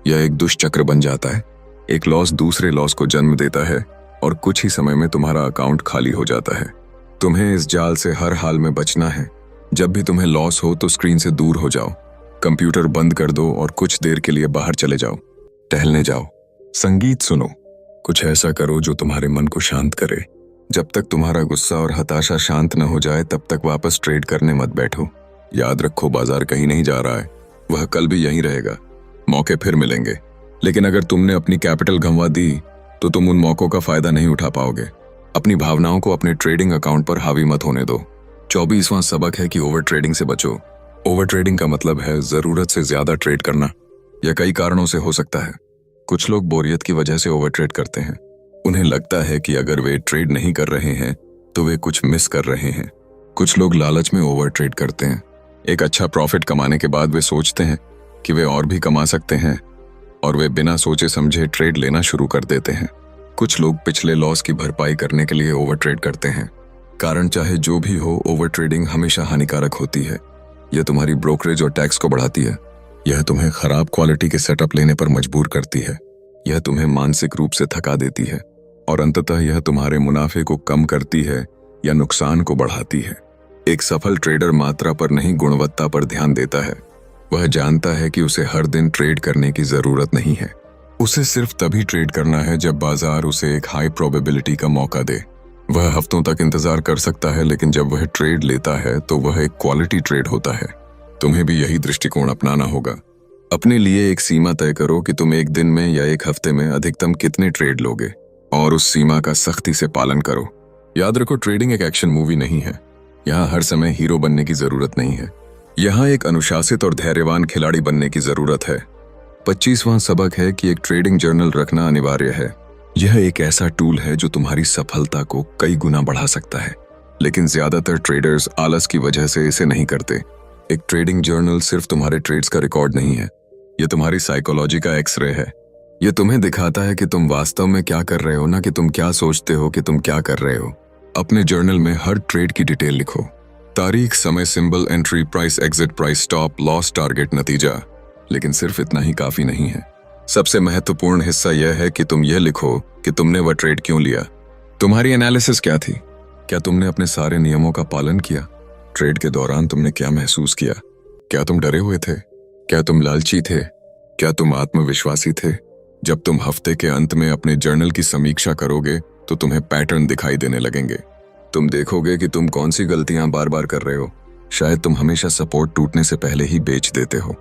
यह एक दुष्चक्र बन जाता है। एक लॉस दूसरे लॉस को जन्म देता है और कुछ ही समय में तुम्हारा अकाउंट खाली हो जाता है। तुम्हें इस जाल से हर हाल में बचना है। जब भी तुम्हें लॉस हो तो स्क्रीन से दूर हो जाओ, कंप्यूटर बंद कर दो और कुछ देर के लिए बाहर चले जाओ, टहलने जाओ, संगीत सुनो। कुछ ऐसा करो जो तुम्हारे मन को शांत करे। जब तक तुम्हारा गुस्सा और हताशा शांत न हो जाए तब तक वापस ट्रेड करने मत बैठो। याद रखो, बाजार कहीं नहीं जा रहा है, वह कल भी यहीं रहेगा। मौके फिर मिलेंगे, लेकिन अगर तुमने अपनी कैपिटल गंवा दी तो तुम उन मौकों का फायदा नहीं उठा पाओगे। अपनी भावनाओं को अपने ट्रेडिंग अकाउंट पर हावी मत होने दो। 24वां सबक है कि ओवर ट्रेडिंग से बचो। ओवर ट्रेडिंग का मतलब है जरूरत से ज्यादा ट्रेड करना। यह कई कारणों से हो सकता है। कुछ लोग बोरियत की वजह से ओवर ट्रेड करते हैं। उन्हें लगता है कि अगर वे ट्रेड नहीं कर रहे हैं तो वे कुछ मिस कर रहे हैं। कुछ लोग लालच में ओवर ट्रेड करते हैं। एक अच्छा प्रॉफिट कमाने के बाद वे सोचते हैं कि वे और भी कमा सकते हैं और वे बिना सोचे समझे ट्रेड लेना शुरू कर देते हैं। कुछ लोग पिछले लॉस की भरपाई करने के लिए ओवर ट्रेड करते हैं। कारण चाहे जो भी हो, ओवर ट्रेडिंग हमेशा हानिकारक होती है। यह तुम्हारी ब्रोकरेज और टैक्स को बढ़ाती है। यह तुम्हें खराब क्वालिटी के सेटअप लेने पर मजबूर करती है। यह तुम्हें मानसिक रूप से थका देती है और अंततः यह तुम्हारे मुनाफे को कम करती है या नुकसान को बढ़ाती है। एक सफल ट्रेडर मात्रा पर नहीं, गुणवत्ता पर ध्यान देता है। वह जानता है कि उसे हर दिन ट्रेड करने की जरूरत नहीं है। उसे सिर्फ तभी ट्रेड करना है जब बाजार उसे एक हाई प्रोबेबिलिटी का मौका दे। वह हफ्तों तक इंतजार कर सकता है, लेकिन जब वह ट्रेड लेता है तो वह एक क्वालिटी ट्रेड होता है। तुम्हें भी यही दृष्टिकोण अपनाना होगा। अपने लिए एक सीमा तय करो कि तुम एक दिन में या एक हफ्ते में अधिकतम कितने ट्रेड लोगे और उस सीमा का सख्ती से पालन करो। याद रखो, ट्रेडिंग एक एक्शन मूवी नहीं है। यहाँ हर समय हीरो बनने की जरूरत नहीं है। यहाँ एक अनुशासित और धैर्यवान खिलाड़ी बनने की जरूरत है। 25वां सबक है कि एक ट्रेडिंग जर्नल रखना अनिवार्य है। यह एक ऐसा टूल है जो तुम्हारी सफलता को कई गुना बढ़ा सकता है, लेकिन ज्यादातर ट्रेडर्स आलस की वजह से इसे नहीं करते। एक ट्रेडिंग जर्नल सिर्फ तुम्हारे ट्रेड्स का रिकॉर्ड नहीं है, यह तुम्हारी साइकोलॉजी का एक्सरे है। यह तुम्हें दिखाता है कि तुम वास्तव में क्या कर रहे हो, ना कि तुम क्या सोचते हो कि तुम क्या कर रहे हो। अपने जर्नल में हर ट्रेड की डिटेल लिखो। तारीख, समय, symbol, entry, price, exit price, stop loss, target, नतीजा। लेकिन सिर्फ इतना ही काफी नहीं है। सबसे महत्वपूर्ण हिस्सा यह है कि तुम यह लिखो कि तुमने वह ट्रेड क्यों लिया। तुम्हारी एनालिसिस क्या थी? क्या तुमने अपने सारे नियमों का पालन किया? ट्रेड के दौरान तुमने क्या महसूस किया? क्या तुम डरे हुए थे? क्या तुम लालची थे? क्या तुम आत्मविश्वासी थे? जब तुम हफ्ते के अंत में अपने जर्नल की समीक्षा करोगे तो तुम्हें पैटर्न दिखाई देने लगेंगे। तुम देखोगे कि तुम कौन सी गलतियां बार बार कर रहे हो। शायद तुम हमेशा सपोर्ट टूटने से पहले ही बेच देते हो,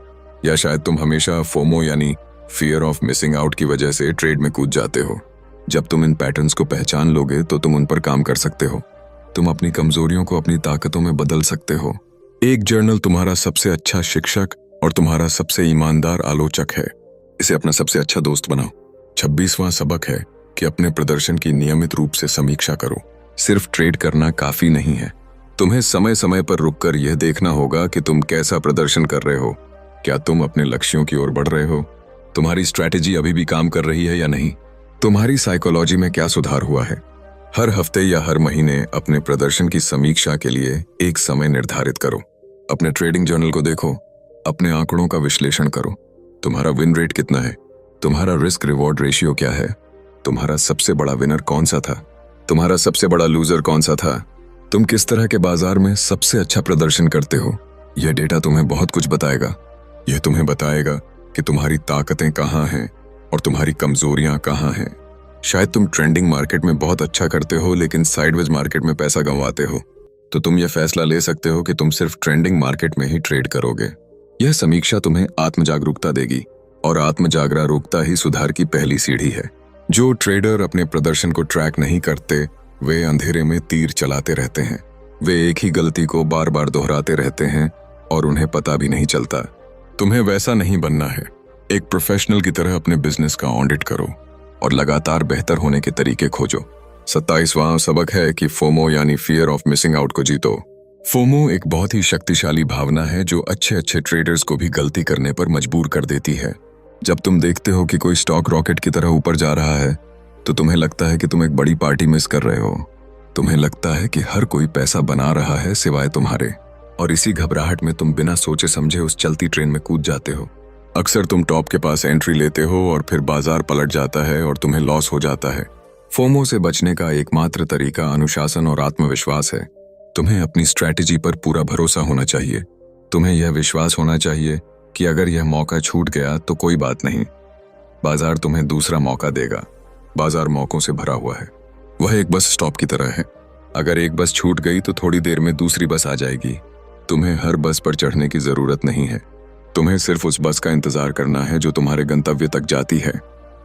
या शायद तुम हमेशा फोमो यानी फियर ऑफ मिसिंग आउट की वजह से ट्रेड में कूद जाते हो। जब तुम इन पैटर्न्स को पहचान लोगे तो तुम उन पर काम कर सकते हो। तुम अपनी कमजोरियों को अपनी ताकतों में बदल सकते हो। एक जर्नल तुम्हारा सबसे अच्छा शिक्षक और तुम्हारा सबसे ईमानदार आलोचक है। इसे अपना सबसे अच्छा दोस्त बनाओ। 26वां सबक है कि अपने प्रदर्शन की नियमित रूप से समीक्षा करो। सिर्फ ट्रेड करना काफी नहीं है। तुम्हें समय समय पर रुककर यह देखना होगा कि तुम कैसा प्रदर्शन कर रहे हो। क्या तुम अपने लक्ष्यों की ओर बढ़ रहे हो? तुम्हारी स्ट्रैटेजी अभी भी काम कर रही है या नहीं? तुम्हारी साइकोलॉजी में क्या सुधार हुआ है? हर हफ्ते या हर महीने अपने प्रदर्शन की समीक्षा के लिए एक समय निर्धारित करो। अपने ट्रेडिंग जर्नल को देखो, अपने आंकड़ों का विश्लेषण करो। तुम्हारा विन रेट कितना है? तुम्हारा रिस्क रिवॉर्ड रेशियो क्या है? तुम्हारा सबसे बड़ा विनर कौन सा था? तुम्हारा सबसे बड़ा लूजर कौन सा था? तुम किस तरह के बाजार में सबसे अच्छा प्रदर्शन करते हो? यह डेटा तुम्हें बहुत कुछ बताएगा। यह तुम्हें बताएगा कि तुम्हारी ताकतें कहाँ हैं और तुम्हारी कमजोरियां कहाँ हैं। शायद तुम ट्रेंडिंग मार्केट में बहुत अच्छा करते हो लेकिन साइडवेज मार्केट में पैसा गंवाते हो। तो तुम यह फैसला ले सकते हो कि तुम सिर्फ ट्रेंडिंग मार्केट में ही ट्रेड करोगे। यह समीक्षा तुम्हें आत्मजागरूकता देगी और आत्मजागरूकता ही सुधार की पहली सीढ़ी है। जो ट्रेडर अपने प्रदर्शन को ट्रैक नहीं करते वे अंधेरे में तीर चलाते रहते हैं। वे एक ही गलती को बार बार दोहराते रहते हैं और उन्हें पता भी नहीं चलता। तुम्हें वैसा नहीं बनना है। एक प्रोफेशनल की तरह अपने बिजनेस का ऑडिट करो और लगातार बेहतर होने के तरीके खोजो। 27वां सबक है कि फोमो यानी फियर ऑफ मिसिंग आउट को जीतो। फोमो एक बहुत ही शक्तिशाली भावना है जो अच्छे ट्रेडर्स को भी गलती करने पर मजबूर कर देती है। जब तुम देखते हो कि कोई स्टॉक रॉकेट की तरह ऊपर जा रहा है तो तुम्हें लगता है कि तुम एक बड़ी पार्टी मिस कर रहे हो। तुम्हें लगता है कि हर कोई पैसा बना रहा है सिवाय तुम्हारे, और इसी घबराहट में तुम बिना सोचे समझे उस चलती ट्रेन में कूद जाते हो। अक्सर तुम टॉप के पास एंट्री लेते हो और फिर बाजार पलट जाता है और तुम्हें लॉस हो जाता है। फोमो से बचने का एकमात्र तरीका अनुशासन और आत्मविश्वास है। तुम्हें अपनी स्ट्रैटेजी पर पूरा भरोसा होना चाहिए। तुम्हें यह विश्वास होना चाहिए कि अगर यह मौका छूट गया तो कोई बात नहीं। बाजार तुम्हें दूसरा मौका देगा। बाजार मौकों से भरा हुआ है। वह एक बस स्टॉप की तरह है। अगर एक बस छूट गई तो थोड़ी देर में दूसरी बस आ जाएगी। तुम्हें हर बस पर चढ़ने की जरूरत नहीं है। तुम्हें सिर्फ उस बस का इंतजार करना है जो तुम्हारे गंतव्य तक जाती है।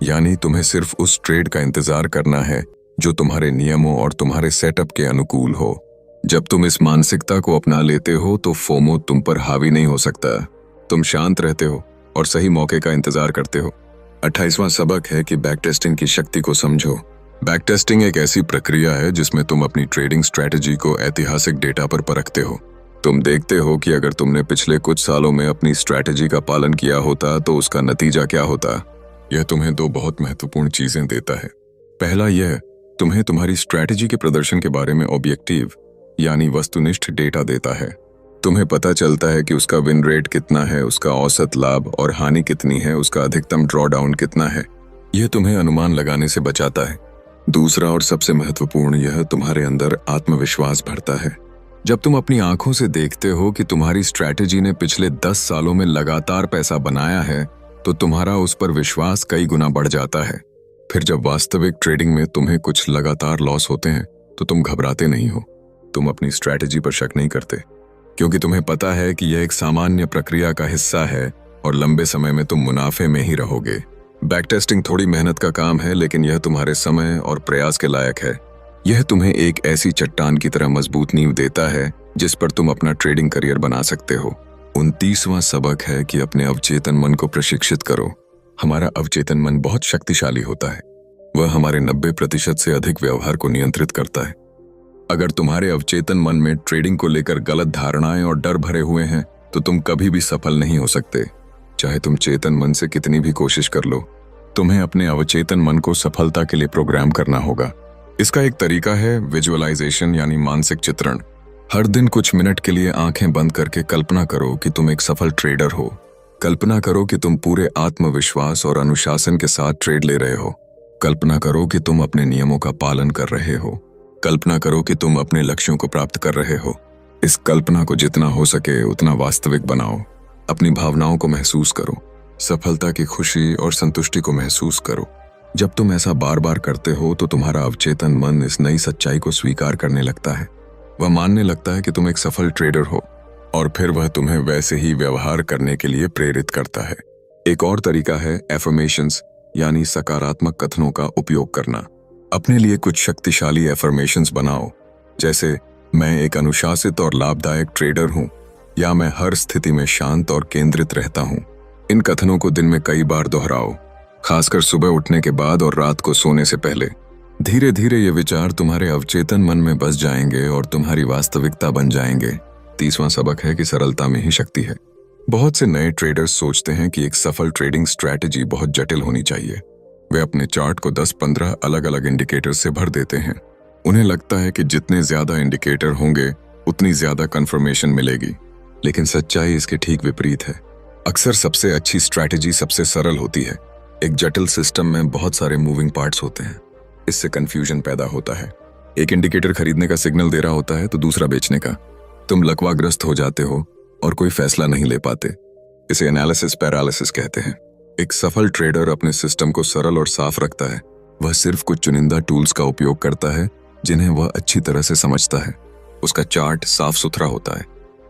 यानी तुम्हें सिर्फ उस ट्रेड का इंतजार करना है जो तुम्हारे नियमों और तुम्हारे सेटअप के अनुकूल हो। जब तुम इस मानसिकता को अपना लेते हो तो फोमो तुम पर हावी नहीं हो सकता। तुम शांत रहते हो और सही मौके का इंतजार करते हो। 28वां सबक है कि बैक टेस्टिंग की शक्ति को समझो। बैक टेस्टिंग एक ऐसी प्रक्रिया है जिसमें तुम अपनी ट्रेडिंग स्ट्रेटजी को ऐतिहासिक डेटा पर परखते हो। तुम देखते हो कि अगर तुमने पिछले कुछ सालों में अपनी स्ट्रेटजी का पालन किया होता तो उसका नतीजा क्या होता। यह तुम्हें दो बहुत महत्वपूर्ण चीजें देता है। पहला, यह तुम्हें तुम्हारी स्ट्रेटजी के प्रदर्शन के बारे में ऑब्जेक्टिव यानी वस्तुनिष्ठ डेटा देता है। तुम्हें पता चलता है कि उसका विन रेट कितना है, उसका औसत लाभ और हानि कितनी है, उसका अधिकतम ड्रॉडाउन कितना है। यह तुम्हें अनुमान लगाने से बचाता है। दूसरा और सबसे महत्वपूर्ण, यह तुम्हारे अंदर आत्मविश्वास भरता है। जब तुम अपनी आंखों से देखते हो कि तुम्हारी स्ट्रैटेजी ने पिछले 10 सालों में लगातार पैसा बनाया है तो तुम्हारा उस पर विश्वास कई गुना बढ़ जाता है। फिर जब वास्तविक ट्रेडिंग में तुम्हें कुछ लगातार लॉस होते हैं तो तुम घबराते नहीं हो। तुम अपनी स्ट्रैटेजी पर शक नहीं करते क्योंकि तुम्हें पता है कि यह एक सामान्य प्रक्रिया का हिस्सा है और लंबे समय में तुम मुनाफे में ही रहोगे। बैक टेस्टिंग थोड़ी मेहनत का काम है लेकिन यह तुम्हारे समय और प्रयास के लायक है। यह तुम्हें एक ऐसी चट्टान की तरह मजबूत नींव देता है जिस पर तुम अपना ट्रेडिंग करियर बना सकते हो। 29वां सबक है कि अपने अवचेतन मन को प्रशिक्षित करो। हमारा अवचेतन मन बहुत शक्तिशाली होता है। वह हमारे 90% से अधिक व्यवहार को नियंत्रित करता है। अगर तुम्हारे अवचेतन मन में ट्रेडिंग को लेकर गलत धारणाएं और डर भरे हुए हैं तो तुम कभी भी सफल नहीं हो सकते, चाहे तुम चेतन मन से कितनी भी कोशिश कर लो। तुम्हें अपने अवचेतन मन को सफलता के लिए प्रोग्राम करना होगा। इसका एक तरीका है विजुअलाइजेशन यानी मानसिक चित्रण। हर दिन कुछ मिनट के लिए आंखें बंद करके कल्पना करो कि तुम एक सफल ट्रेडर हो। कल्पना करो कि तुम पूरे आत्मविश्वास और अनुशासन के साथ ट्रेड ले रहे हो। कल्पना करो कि तुम अपने नियमों का पालन कर रहे हो। कल्पना करो कि तुम अपने लक्ष्यों को प्राप्त कर रहे हो। इस कल्पना को जितना हो सके उतना वास्तविक बनाओ। अपनी भावनाओं को महसूस करो। सफलता की खुशी और संतुष्टि को महसूस करो। जब तुम ऐसा बार बार करते हो तो तुम्हारा अवचेतन मन इस नई सच्चाई को स्वीकार करने लगता है। वह मानने लगता है कि तुम एक सफल ट्रेडर हो और फिर वह तुम्हें वैसे ही व्यवहार करने के लिए प्रेरित करता है। एक और तरीका है एफर्मेशंस यानी सकारात्मक कथनों का उपयोग करना। अपने लिए कुछ शक्तिशाली एफर्मेशंस बनाओ, जैसे मैं एक अनुशासित और लाभदायक ट्रेडर हूं या मैं हर स्थिति में शांत और केंद्रित रहता हूं। इन कथनों को दिन में कई बार दोहराओ, खासकर सुबह उठने के बाद और रात को सोने से पहले। धीरे धीरे ये विचार तुम्हारे अवचेतन मन में बस जाएंगे और तुम्हारी वास्तविकता बन जाएंगे। 30वां सबक है कि सरलता में ही शक्ति है। बहुत से नए ट्रेडर्स सोचते हैं कि एक सफल ट्रेडिंग स्ट्रैटेजी बहुत जटिल होनी चाहिए। वे अपने चार्ट को 10-15 अलग अलग इंडिकेटर से भर देते हैं। उन्हें लगता है कि जितने ज्यादा इंडिकेटर होंगे उतनी ज्यादा कंफर्मेशन मिलेगी, लेकिन सच्चाई इसके ठीक विपरीत है। अक्सर सबसे अच्छी स्ट्रैटेजी सबसे सरल होती है। एक जटिल सिस्टम में बहुत सारे मूविंग पार्ट्स होते हैं, इससे कंफ्यूजन पैदा होता है। एक इंडिकेटर खरीदने का सिग्नल दे रहा होता है तो दूसरा बेचने का। तुम लकवाग्रस्त हो जाते हो और कोई फैसला नहीं ले पाते। इसे एनालिसिस पैरालिसिस कहते हैं। एक सफल ट्रेडर अपने सिस्टम को सरल और साफ रखता है। वह सिर्फ कुछ चुनिंदा टूल्स का उपयोग करता है जिन्हें वह अच्छी तरह से समझता है। उसका चार्ट साफ सुथरा होता है।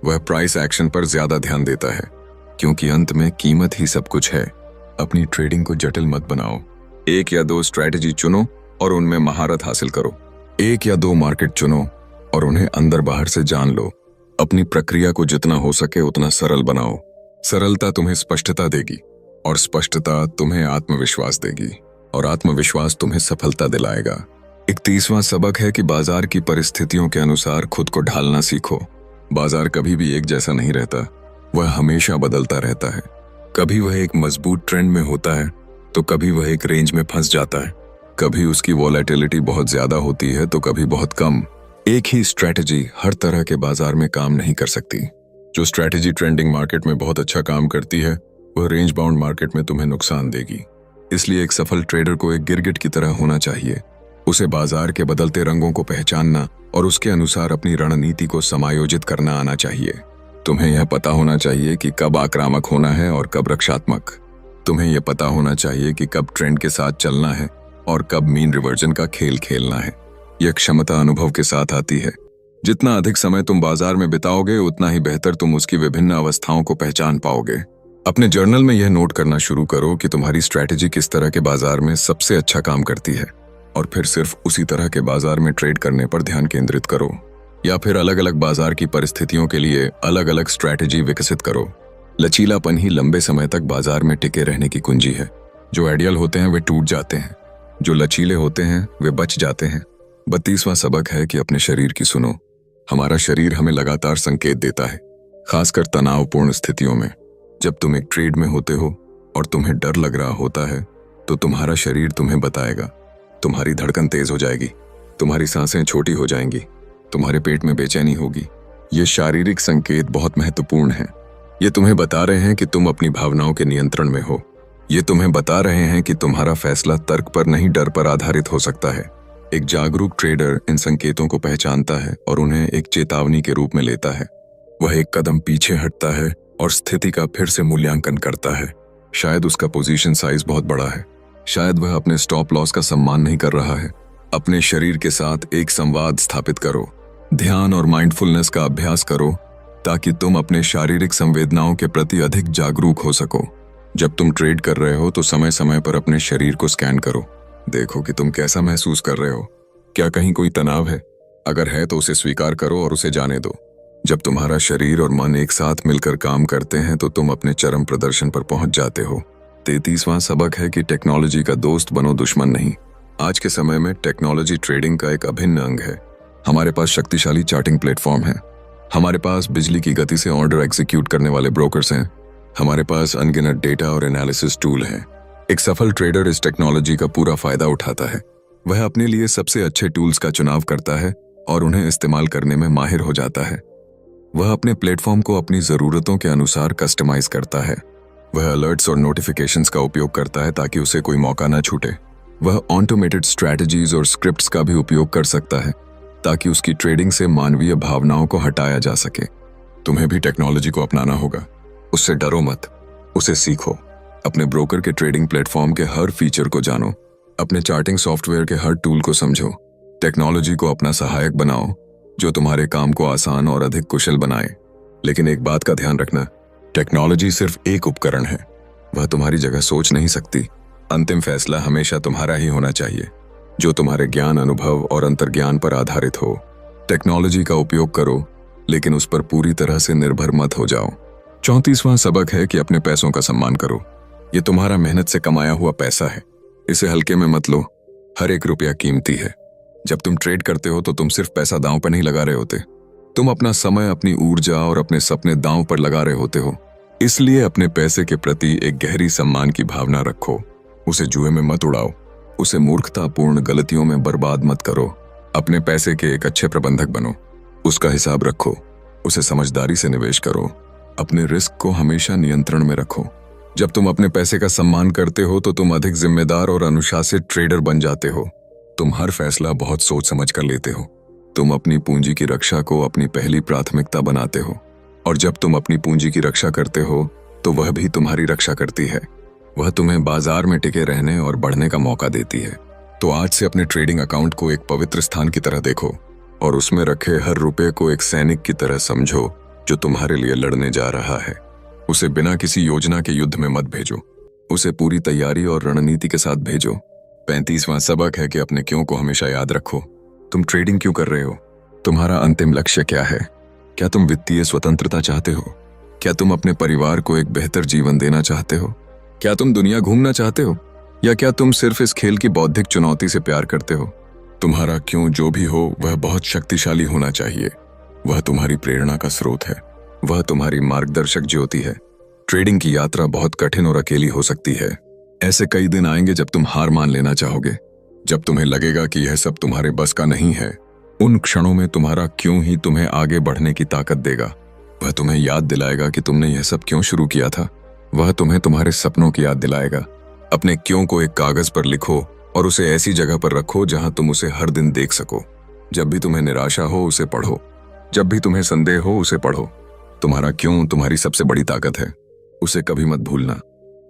वह प्राइस एक्शन पर ज्यादा ध्यान देता है क्योंकि अंत में कीमत ही सब कुछ है। अपनी ट्रेडिंग को जटिल मत बनाओ। 1 या 2 स्ट्रैटेजी चुनो और उनमें महारत हासिल करो। 1 या 2 मार्केट चुनो और उन्हें अंदर बाहर से जान लो। अपनी प्रक्रिया को जितना हो सके उतना सरल बनाओ। सरलता तुम्हें स्पष्टता देगी और स्पष्टता तुम्हें आत्मविश्वास देगी और आत्मविश्वास तुम्हें सफलता दिलाएगा। 31वां सबक है कि बाजार की परिस्थितियों के अनुसार खुद को ढालना सीखो। बाजार कभी भी एक जैसा नहीं रहता, वह हमेशा बदलता रहता है। कभी वह एक मजबूत ट्रेंड में होता है तो कभी वह एक रेंज में फंस जाता है। कभी उसकी वॉलेटिलिटी बहुत ज्यादा होती है तो कभी बहुत कम। एक ही स्ट्रैटेजी हर तरह के बाजार में काम नहीं कर सकती। जो स्ट्रैटेजी ट्रेंडिंग मार्केट में बहुत अच्छा काम करती है वह रेंज बाउंड मार्केट में तुम्हें नुकसान देगी। इसलिए एक सफल ट्रेडर को एक गिरगिट की तरह होना चाहिए। उसे बाजार के बदलते रंगों को पहचानना और उसके अनुसार अपनी रणनीति को समायोजित करना आना चाहिए। तुम्हें यह पता होना चाहिए कि कब आक्रामक होना है और कब रक्षात्मक। तुम्हें यह पता होना चाहिए कि कब ट्रेंड के साथ चलना है और कब मीन रिवर्जन का खेल खेलना है। यह क्षमता अनुभव के साथ आती है। जितना अधिक समय तुम बाजार में बिताओगे उतना ही बेहतर तुम उसकी विभिन्न अवस्थाओं को पहचान पाओगे। अपने जर्नल में यह नोट करना शुरू करो कि तुम्हारी स्ट्रैटेजी किस तरह के बाजार में सबसे अच्छा काम करती है और फिर सिर्फ उसी तरह के बाजार में ट्रेड करने पर ध्यान केंद्रित करो, या फिर अलग अलग बाजार की परिस्थितियों के लिए अलग अलग स्ट्रैटेजी विकसित करो। लचीलापन ही लंबे समय तक बाजार में टिके रहने की कुंजी है। जो आइडियल होते हैं वे टूट जाते हैं, जो लचीले होते हैं वे बच जाते हैं। 32वां सबक है कि अपने शरीर की सुनो। हमारा शरीर हमें लगातार संकेत देता है, खासकर तनावपूर्ण स्थितियों में। जब तुम एक ट्रेड में होते हो और तुम्हें डर लग रहा होता है तो तुम्हारा शरीर तुम्हें बताएगा। तुम्हारी धड़कन तेज हो जाएगी, तुम्हारी सांसें छोटी हो जाएंगी, तुम्हारे पेट में बेचैनी होगी। ये शारीरिक संकेत बहुत महत्वपूर्ण हैं। ये तुम्हें बता रहे हैं कि तुम अपनी भावनाओं के नियंत्रण में हो। ये तुम्हें बता रहे हैं कि तुम्हारा फैसला तर्क पर नहीं डर पर आधारित हो सकता है। एक जागरूक ट्रेडर इन संकेतों को पहचानता है और उन्हें एक चेतावनी के रूप में लेता है। वह एक कदम पीछे हटता है और स्थिति का फिर से मूल्यांकन करता है। शायद उसका पोजीशन साइज बहुत बड़ा है, शायद वह अपने स्टॉप लॉस का सम्मान नहीं कर रहा है। अपने शरीर के साथ एक संवाद स्थापित करो। ध्यान और माइंडफुलनेस का अभ्यास करो ताकि तुम अपने शारीरिक संवेदनाओं के प्रति अधिक जागरूक हो सको। जब तुम ट्रेड कर रहे हो तो समय समय पर अपने शरीर को स्कैन करो। देखो कि तुम कैसा महसूस कर रहे हो। क्या कहीं कोई तनाव है? अगर है तो उसे स्वीकार करो और उसे जाने दो। जब तुम्हारा शरीर और मन एक साथ मिलकर काम करते हैं तो तुम अपने चरम प्रदर्शन पर पहुंच जाते हो। 33वां सबक है कि टेक्नोलॉजी का दोस्त बनो, दुश्मन नहीं। आज के समय में टेक्नोलॉजी ट्रेडिंग का एक अभिन्न अंग है। हमारे पास शक्तिशाली चार्टिंग प्लेटफॉर्म है, हमारे पास बिजली की गति से ऑर्डर एग्जीक्यूट करने वाले ब्रोकर्स हैं, हमारे पास अनगिनत डेटा और एनालिसिस टूल हैं। एक सफल ट्रेडर इस टेक्नोलॉजी का पूरा फायदा उठाता है। वह अपने लिए सबसे अच्छे टूल्स का चुनाव करता है और उन्हें इस्तेमाल करने में माहिर हो जाता है। वह अपने प्लेटफॉर्म को अपनी ज़रूरतों के अनुसार कस्टमाइज करता है। वह अलर्ट्स और नोटिफिकेशंस का उपयोग करता है ताकि उसे कोई मौका न छूटे। वह ऑटोमेटेड स्ट्रैटेजीज और स्क्रिप्ट्स का भी उपयोग कर सकता है ताकि उसकी ट्रेडिंग से मानवीय भावनाओं को हटाया जा सके। तुम्हें भी टेक्नोलॉजी को अपनाना होगा। उससे डरो मत, उसे सीखो। अपने ब्रोकर के ट्रेडिंग प्लेटफॉर्म के हर फीचर को जानो, अपने चार्टिंग सॉफ्टवेयर के हर टूल को समझो। टेक्नोलॉजी को अपना सहायक बनाओ जो तुम्हारे काम को आसान और अधिक कुशल बनाए। लेकिन एक बात का ध्यान रखना, टेक्नोलॉजी सिर्फ एक उपकरण है, वह तुम्हारी जगह सोच नहीं सकती। अंतिम फैसला हमेशा तुम्हारा ही होना चाहिए, जो तुम्हारे ज्ञान, अनुभव और अंतर्ज्ञान पर आधारित हो। टेक्नोलॉजी का उपयोग करो, लेकिन उस पर पूरी तरह से निर्भर मत हो जाओ। 34वां सबक है कि अपने पैसों का सम्मान करो। ये तुम्हारा मेहनत से कमाया हुआ पैसा है, इसे हल्के में मत लो। हर एक रुपया कीमती है। जब तुम ट्रेड करते हो तो तुम सिर्फ पैसा दांव पर नहीं लगा रहे होते, तुम अपना समय, अपनी ऊर्जा और अपने सपने दांव पर लगा रहे होते हो। इसलिए अपने पैसे के प्रति एक गहरी सम्मान की भावना रखो। उसे जुए में मत उड़ाओ, उसे मूर्खतापूर्ण गलतियों में बर्बाद मत करो। अपने पैसे के एक अच्छे प्रबंधक बनो, उसका हिसाब रखो, उसे समझदारी से निवेश करो। अपने रिस्क को हमेशा नियंत्रण में रखो। जब तुम अपने पैसे का सम्मान करते हो तो तुम अधिक जिम्मेदार और अनुशासित ट्रेडर बन जाते हो। तुम हर फैसला बहुत सोच समझ कर लेते हो। तुम अपनी पूंजी की रक्षा को अपनी पहली प्राथमिकता बनाते हो, और जब तुम अपनी पूंजी की रक्षा करते हो तो वह भी तुम्हारी रक्षा करती है। वह तुम्हें बाजार में टिके रहने और बढ़ने का मौका देती है। तो आज से अपने ट्रेडिंग अकाउंट को एक पवित्र स्थान की तरह देखो और उसमें रखे हर रुपए को एक सैनिक की तरह समझो जो तुम्हारे लिए लड़ने जा रहा है। उसे बिना किसी योजना के युद्ध में मत भेजो, उसे पूरी तैयारी और रणनीति के साथ भेजो। 35वां सबक है कि अपने क्यों को हमेशा याद रखो। तुम ट्रेडिंग क्यों कर रहे हो? तुम्हारा अंतिम लक्ष्य क्या है? क्या तुम वित्तीय स्वतंत्रता चाहते हो? क्या तुम अपने परिवार को एक बेहतर जीवन देना चाहते हो? क्या तुम दुनिया घूमना चाहते हो? या क्या तुम सिर्फ इस खेल की बौद्धिक चुनौती से प्यार करते हो? तुम्हारा क्यों जो भी हो वह बहुत शक्तिशाली होना चाहिए। वह तुम्हारी प्रेरणा का स्रोत है, वह तुम्हारी मार्गदर्शक ज्योति है। ट्रेडिंग की यात्रा बहुत कठिन और अकेली हो सकती है। ऐसे कई दिन आएंगे जब तुम हार मान लेना चाहोगे, जब तुम्हें लगेगा कि यह सब तुम्हारे बस का नहीं है। उन क्षणों में तुम्हारा क्यों ही तुम्हें आगे बढ़ने की ताकत देगा। वह तुम्हें याद दिलाएगा कि तुमने यह सब क्यों शुरू किया था। वह तुम्हें तुम्हारे सपनों की याद दिलाएगा। अपने क्यों को एक कागज पर लिखो और उसे ऐसी जगह पर रखो जहां तुम उसे हर दिन देख सको। जब भी तुम्हें निराशा हो उसे पढ़ो, जब भी तुम्हें संदेह हो उसे पढ़ो। तुम्हारा क्यों तुम्हारी सबसे बड़ी ताकत है, उसे कभी मत भूलना।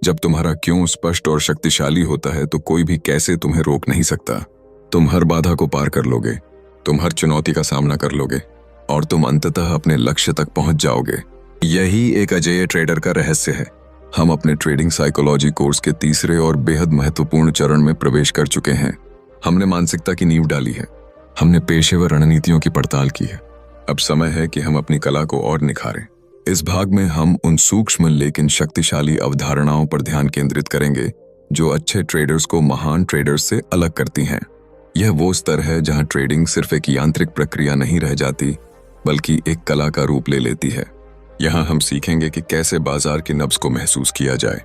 जब तुम्हारा क्यों स्पष्ट और शक्तिशाली होता है तो कोई भी कैसे तुम्हें रोक नहीं सकता। तुम हर बाधा को पार कर लोगे, तुम हर चुनौती का सामना कर लोगे और तुम अंततः अपने लक्ष्य तक पहुंच जाओगे। यही एक अजेय ट्रेडर का रहस्य है। हम अपने ट्रेडिंग साइकोलॉजी कोर्स के तीसरे और बेहद महत्वपूर्ण चरण में प्रवेश कर चुके हैं। हमने मानसिकता की नींव डाली है, हमने पेशेवर रणनीतियों की पड़ताल की है। अब समय है कि हम अपनी कला को और निखारें। इस भाग में हम उन सूक्ष्म लेकिन शक्तिशाली अवधारणाओं पर ध्यान केंद्रित करेंगे जो अच्छे ट्रेडर्स को महान ट्रेडर्स से अलग करती हैं। यह वो स्तर है जहां ट्रेडिंग सिर्फ एक यांत्रिक प्रक्रिया नहीं रह जाती, बल्कि एक कला का रूप ले लेती है। यहाँ हम सीखेंगे कि कैसे बाजार की नब्ज को महसूस किया जाए,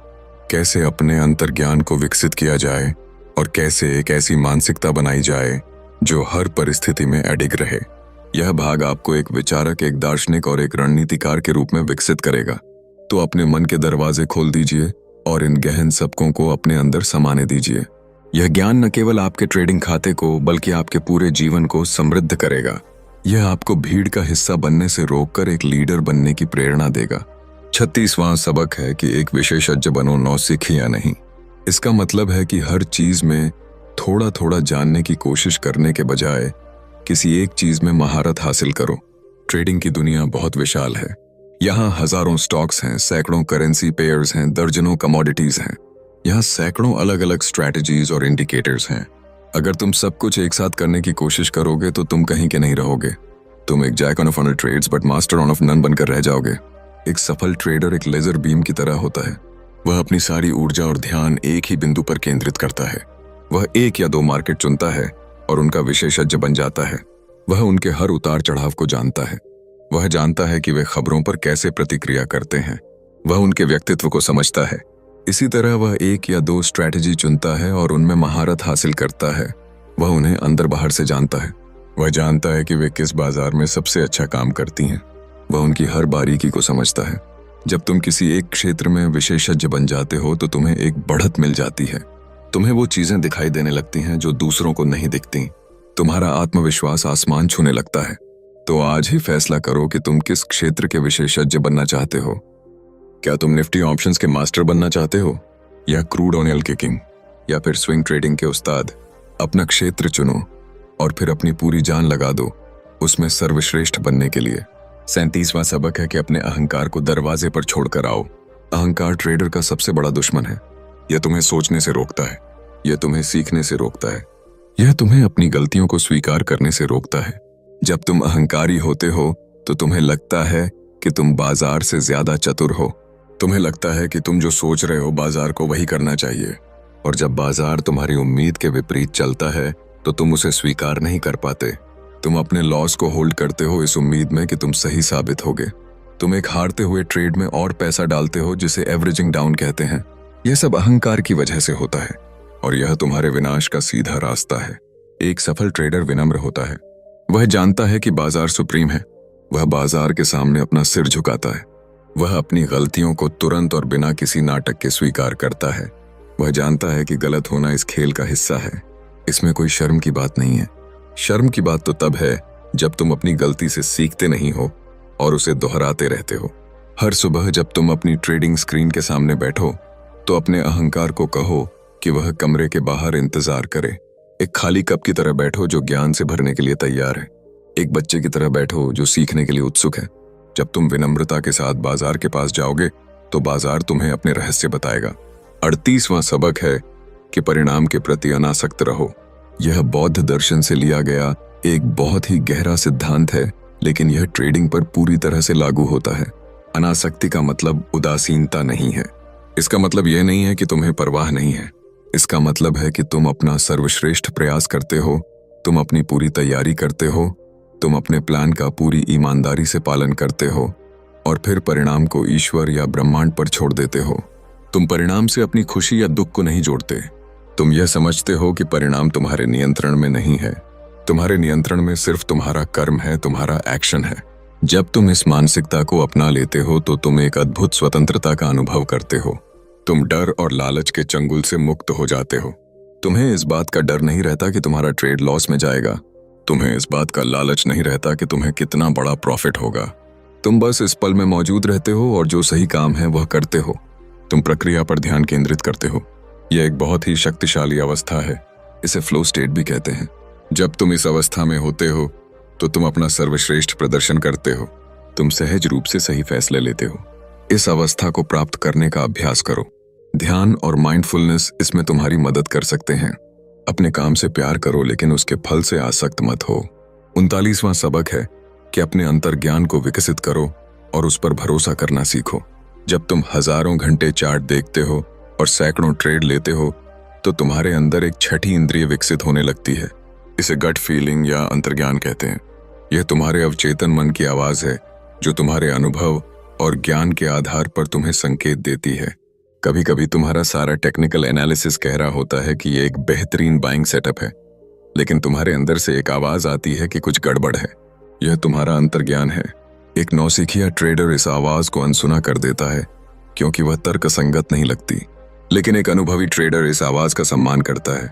कैसे अपने अंतर्ज्ञान को विकसित किया जाए और कैसे एक ऐसी मानसिकता बनाई जाए जो हर परिस्थिति में अडिग रहे। यह भाग आपको एक विचारक, एक दार्शनिक और एक रणनीतिकार के रूप में विकसित करेगा। तो अपने मन के दरवाजे खोल दीजिए और इन गहन सबकों को अपने अंदर समाने दीजिए। यह ज्ञान न केवल आपके ट्रेडिंग खाते को बल्कि आपके पूरे जीवन को समृद्ध करेगा। यह आपको भीड़ का हिस्सा बनने से रोककर एक लीडर बनने की प्रेरणा देगा। 36वां सबक है कि एक विशेषज्ञ बनो, नौसिखिया नहीं। इसका मतलब है कि हर चीज में थोड़ा थोड़ा जानने की कोशिश करने के बजाय किसी एक चीज में महारत हासिल करो। ट्रेडिंग की दुनिया बहुत विशाल है। यहाँ हजारों स्टॉक्स हैं, सैकड़ों करेंसी पेयर्स हैं, दर्जनों कमोडिटीज हैं। यहाँ सैकड़ों अलग अलग स्ट्रैटेजीज और इंडिकेटर्स हैं। अगर तुम सब कुछ एक साथ करने की कोशिश करोगे तो तुम कहीं के नहीं रहोगे। तुम एक jack of all trades but master of none बनकर रह जाओगे। एक सफल ट्रेडर एक लेजर बीम की तरह होता है। वह अपनी सारी ऊर्जा और ध्यान एक ही बिंदु पर केंद्रित करता है। वह एक या दो मार्केट चुनता है और उनका विशेषज्ञ बन जाता है। वह उनके हर उतार चढ़ाव को जानता है। वह जानता है कि वे खबरों पर कैसे प्रतिक्रिया करते हैं। वह उनके व्यक्तित्व को समझता है। इसी तरह वह एक या दो स्ट्रैटेजी चुनता है और उनमें महारत हासिल करता है। वह उन्हें अंदर बाहर से जानता है। वह जानता है कि वे किस बाजार में सबसे अच्छा काम करती हैं। वह उनकी हर बारीकी को समझता है। जब तुम किसी एक क्षेत्र में विशेषज्ञ बन जाते हो तो तुम्हें एक बढ़त मिल जाती है। तुम्हें वो चीजें दिखाई देने लगती हैं जो दूसरों को नहीं दिखती। तुम्हारा आत्मविश्वास आसमान छूने लगता है। तो आज ही फैसला करो कि तुम किस क्षेत्र के विशेषज्ञ बनना चाहते हो। क्या तुम निफ्टी ऑप्शंस के मास्टर बनना चाहते हो, या क्रूड ऑयल किकिंग, या फिर स्विंग ट्रेडिंग के उस्ताद? अपना क्षेत्र चुनो और फिर अपनी पूरी जान लगा दो उसमें सर्वश्रेष्ठ बनने के लिए। 37वां सबक है कि अपने अहंकार को दरवाजे पर छोड़कर आओ। अहंकार ट्रेडर का सबसे बड़ा दुश्मन है। यह तुम्हें सोचने से रोकता है, यह तुम्हें सीखने से रोकता है, यह तुम्हें अपनी गलतियों को स्वीकार करने से रोकता है। जब तुम अहंकारी होते हो तो तुम्हें लगता है कि तुम बाजार से ज्यादा चतुर हो। तुम्हें लगता है कि तुम जो सोच रहे हो बाजार को वही करना चाहिए, और जब बाजार तुम्हारी उम्मीद के विपरीत चलता है तो तुम उसे स्वीकार नहीं कर पाते। तुम अपने लॉस को होल्ड करते हो इस उम्मीद में कि तुम सही साबित होगे। तुम एक हारते हुए ट्रेड में और पैसा डालते हो जिसे एवरेजिंग डाउन कहते हैं। यह सब अहंकार की वजह से होता है और यह तुम्हारे विनाश का सीधा रास्ता है। एक सफल ट्रेडर विनम्र होता है। वह जानता है कि बाजार सुप्रीम है। वह बाजार के सामने अपना सिर झुकाता है। वह अपनी गलतियों को तुरंत और बिना किसी नाटक के स्वीकार करता है। वह जानता है कि गलत होना इस खेल का हिस्सा है। इसमें कोई शर्म की बात नहीं है। शर्म की बात तो तब है जब तुम अपनी गलती से सीखते नहीं हो और उसे दोहराते रहते हो। हर सुबह जब तुम अपनी ट्रेडिंग स्क्रीन के सामने बैठो तो अपने अहंकार को कहो कि वह कमरे के बाहर इंतजार करे। एक खाली कप की तरह बैठो जो ज्ञान से भरने के लिए तैयार है। एक बच्चे की तरह बैठो जो सीखने के लिए उत्सुक है। जब तुम विनम्रता के साथ बाजार के पास जाओगे तो बाजार तुम्हें अपने रहस्य बताएगा। 38वां सबक है कि परिणाम के प्रति अनासक्त रहो। यह बौद्ध दर्शन से लिया गया एक बहुत ही गहरा सिद्धांत है, लेकिन यह ट्रेडिंग पर पूरी तरह से लागू होता है। अनासक्ति का मतलब उदासीनता नहीं है। इसका मतलब यह नहीं है कि तुम्हें परवाह नहीं है। इसका मतलब है कि तुम अपना सर्वश्रेष्ठ प्रयास करते हो, तुम अपनी पूरी तैयारी करते हो, तुम अपने प्लान का पूरी ईमानदारी से पालन करते हो और फिर परिणाम को ईश्वर या ब्रह्मांड पर छोड़ देते हो। तुम परिणाम से अपनी खुशी या दुख को नहीं जोड़ते। तुम यह समझते हो कि परिणाम तुम्हारे नियंत्रण में नहीं है। तुम्हारे नियंत्रण में सिर्फ तुम्हारा कर्म है, तुम्हारा एक्शन है। जब तुम इस मानसिकता को अपना लेते हो तो तुम एक अद्भुत स्वतंत्रता का अनुभव करते हो। तुम डर और लालच के चंगुल से मुक्त हो जाते हो। तुम्हें इस बात का डर नहीं रहता कि तुम्हारा ट्रेड लॉस में जाएगा। तुम्हें इस बात का लालच नहीं रहता कि तुम्हें कितना बड़ा प्रॉफिट होगा। तुम बस इस पल में मौजूद रहते हो और जो सही काम है वह करते हो। तुम प्रक्रिया पर ध्यान केंद्रित करते हो। यह एक बहुत ही शक्तिशाली अवस्था है। इसे फ्लो स्टेट भी कहते हैं। जब तुम इस अवस्था में होते हो तो तुम अपना सर्वश्रेष्ठ प्रदर्शन करते हो। तुम सहज रूप से सही फैसले लेते हो। इस अवस्था को प्राप्त करने का अभ्यास करो। ध्यान और माइंडफुलनेस इसमें तुम्हारी मदद कर सकते हैं। अपने काम से प्यार करो, लेकिन उसके फल से आसक्त मत हो। 39वां सबक है कि अपने अंतर्ज्ञान को विकसित करो और उस पर भरोसा करना सीखो। जब तुम हजारों घंटे चार्ट देखते हो और सैकड़ों ट्रेड लेते हो तो तुम्हारे अंदर एक छठी इंद्रिय विकसित होने लगती है। इसे गट फीलिंग या अंतर्ज्ञान कहते हैं। यह तुम्हारे अवचेतन मन की आवाज है जो तुम्हारे अनुभव और ज्ञान के आधार पर तुम्हें संकेत देती है। कभी कभी तुम्हारा सारा टेक्निकल एनालिसिस कह रहा होता है कि यह एक बेहतरीन बाइंग सेटअप है, लेकिन तुम्हारे अंदर से एक आवाज आती है कि कुछ गड़बड़ है। यह तुम्हारा अंतर्ज्ञान है। एक नौसिखिया ट्रेडर इस आवाज को अनसुना कर देता है क्योंकि वह तर्कसंगत नहीं लगती, लेकिन एक अनुभवी ट्रेडर इस आवाज का सम्मान करता है।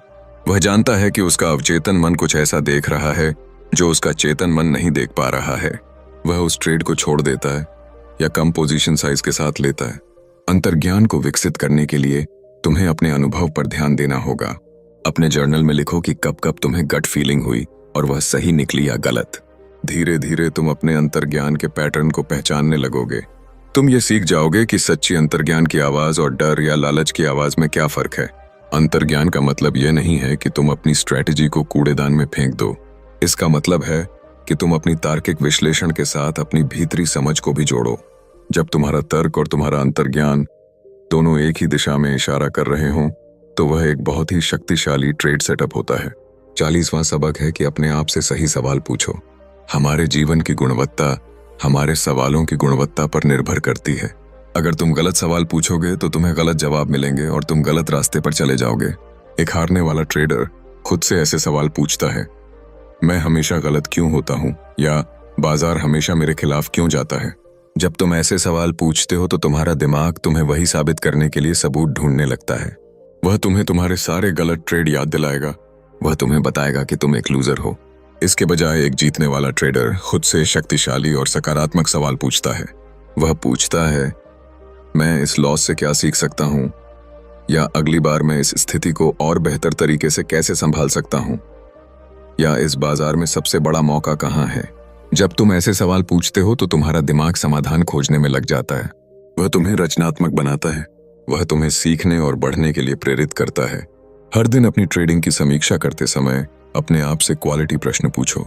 वह जानता है कि उसका अवचेतन मन कुछ ऐसा देख रहा है जो उसका चेतन मन नहीं देख पा रहा है। वह उस ट्रेड को छोड़ देता है या कम पोजीशन साइज के साथ लेता है। अंतर्ज्ञान को विकसित करने के लिए तुम्हें अपने अनुभव पर ध्यान देना होगा। अपने जर्नल में लिखो कि कब कब तुम्हें गट फीलिंग हुई और वह सही निकली या गलत। धीरे धीरे तुम अपने अंतर्ज्ञान के पैटर्न को पहचानने लगोगे। तुम ये सीख जाओगे कि सच्ची अंतर्ज्ञान की आवाज और डर या लालच की आवाज में क्या फर्क है। अंतर्ज्ञान का मतलब यह नहीं है कि तुम अपनी स्ट्रैटेजी को कूड़ेदान में फेंक दो। इसका मतलब है कि तुम अपनी तार्किक विश्लेषण के साथ अपनी भीतरी समझ को भी जोड़ो। जब तुम्हारा तर्क और तुम्हारा अंतर्ज्ञान दोनों एक ही दिशा में इशारा कर रहे हों तो वह एक बहुत ही शक्तिशाली ट्रेड सेटअप होता है। 40वां सबक है कि अपने आप से सही सवाल पूछो। हमारे जीवन की गुणवत्ता हमारे सवालों की गुणवत्ता पर निर्भर करती है। अगर तुम गलत सवाल पूछोगे तो तुम्हें गलत जवाब मिलेंगे और तुम गलत रास्ते पर चले जाओगे। एक हारने वाला ट्रेडर खुद से ऐसे सवाल पूछता है, मैं हमेशा गलत क्यों होता हूँ, या बाजार हमेशा मेरे खिलाफ क्यों जाता है। जब तुम ऐसे सवाल पूछते हो तो तुम्हारा दिमाग तुम्हें वही साबित करने के लिए सबूत ढूंढने लगता है। वह तुम्हें तुम्हारे सारे गलत ट्रेड याद दिलाएगा। वह तुम्हें बताएगा कि तुम एक लूजर हो। इसके बजाय एक जीतने वाला ट्रेडर खुद से शक्तिशाली और सकारात्मक सवाल पूछता है। वह पूछता है, मैं इस लॉस से क्या सीख सकता हूँ, या अगली बार मैं इस स्थिति को और बेहतर तरीके से कैसे संभाल सकता हूँ, या इस बाजार में सबसे बड़ा मौका कहाँ है। जब तुम ऐसे सवाल पूछते हो तो तुम्हारा दिमाग समाधान खोजने में लग जाता है। वह तुम्हें रचनात्मक बनाता है। वह तुम्हें सीखने और बढ़ने के लिए प्रेरित करता है। हर दिन अपनी ट्रेडिंग की समीक्षा करते समय अपने आप से क्वालिटी प्रश्न पूछो।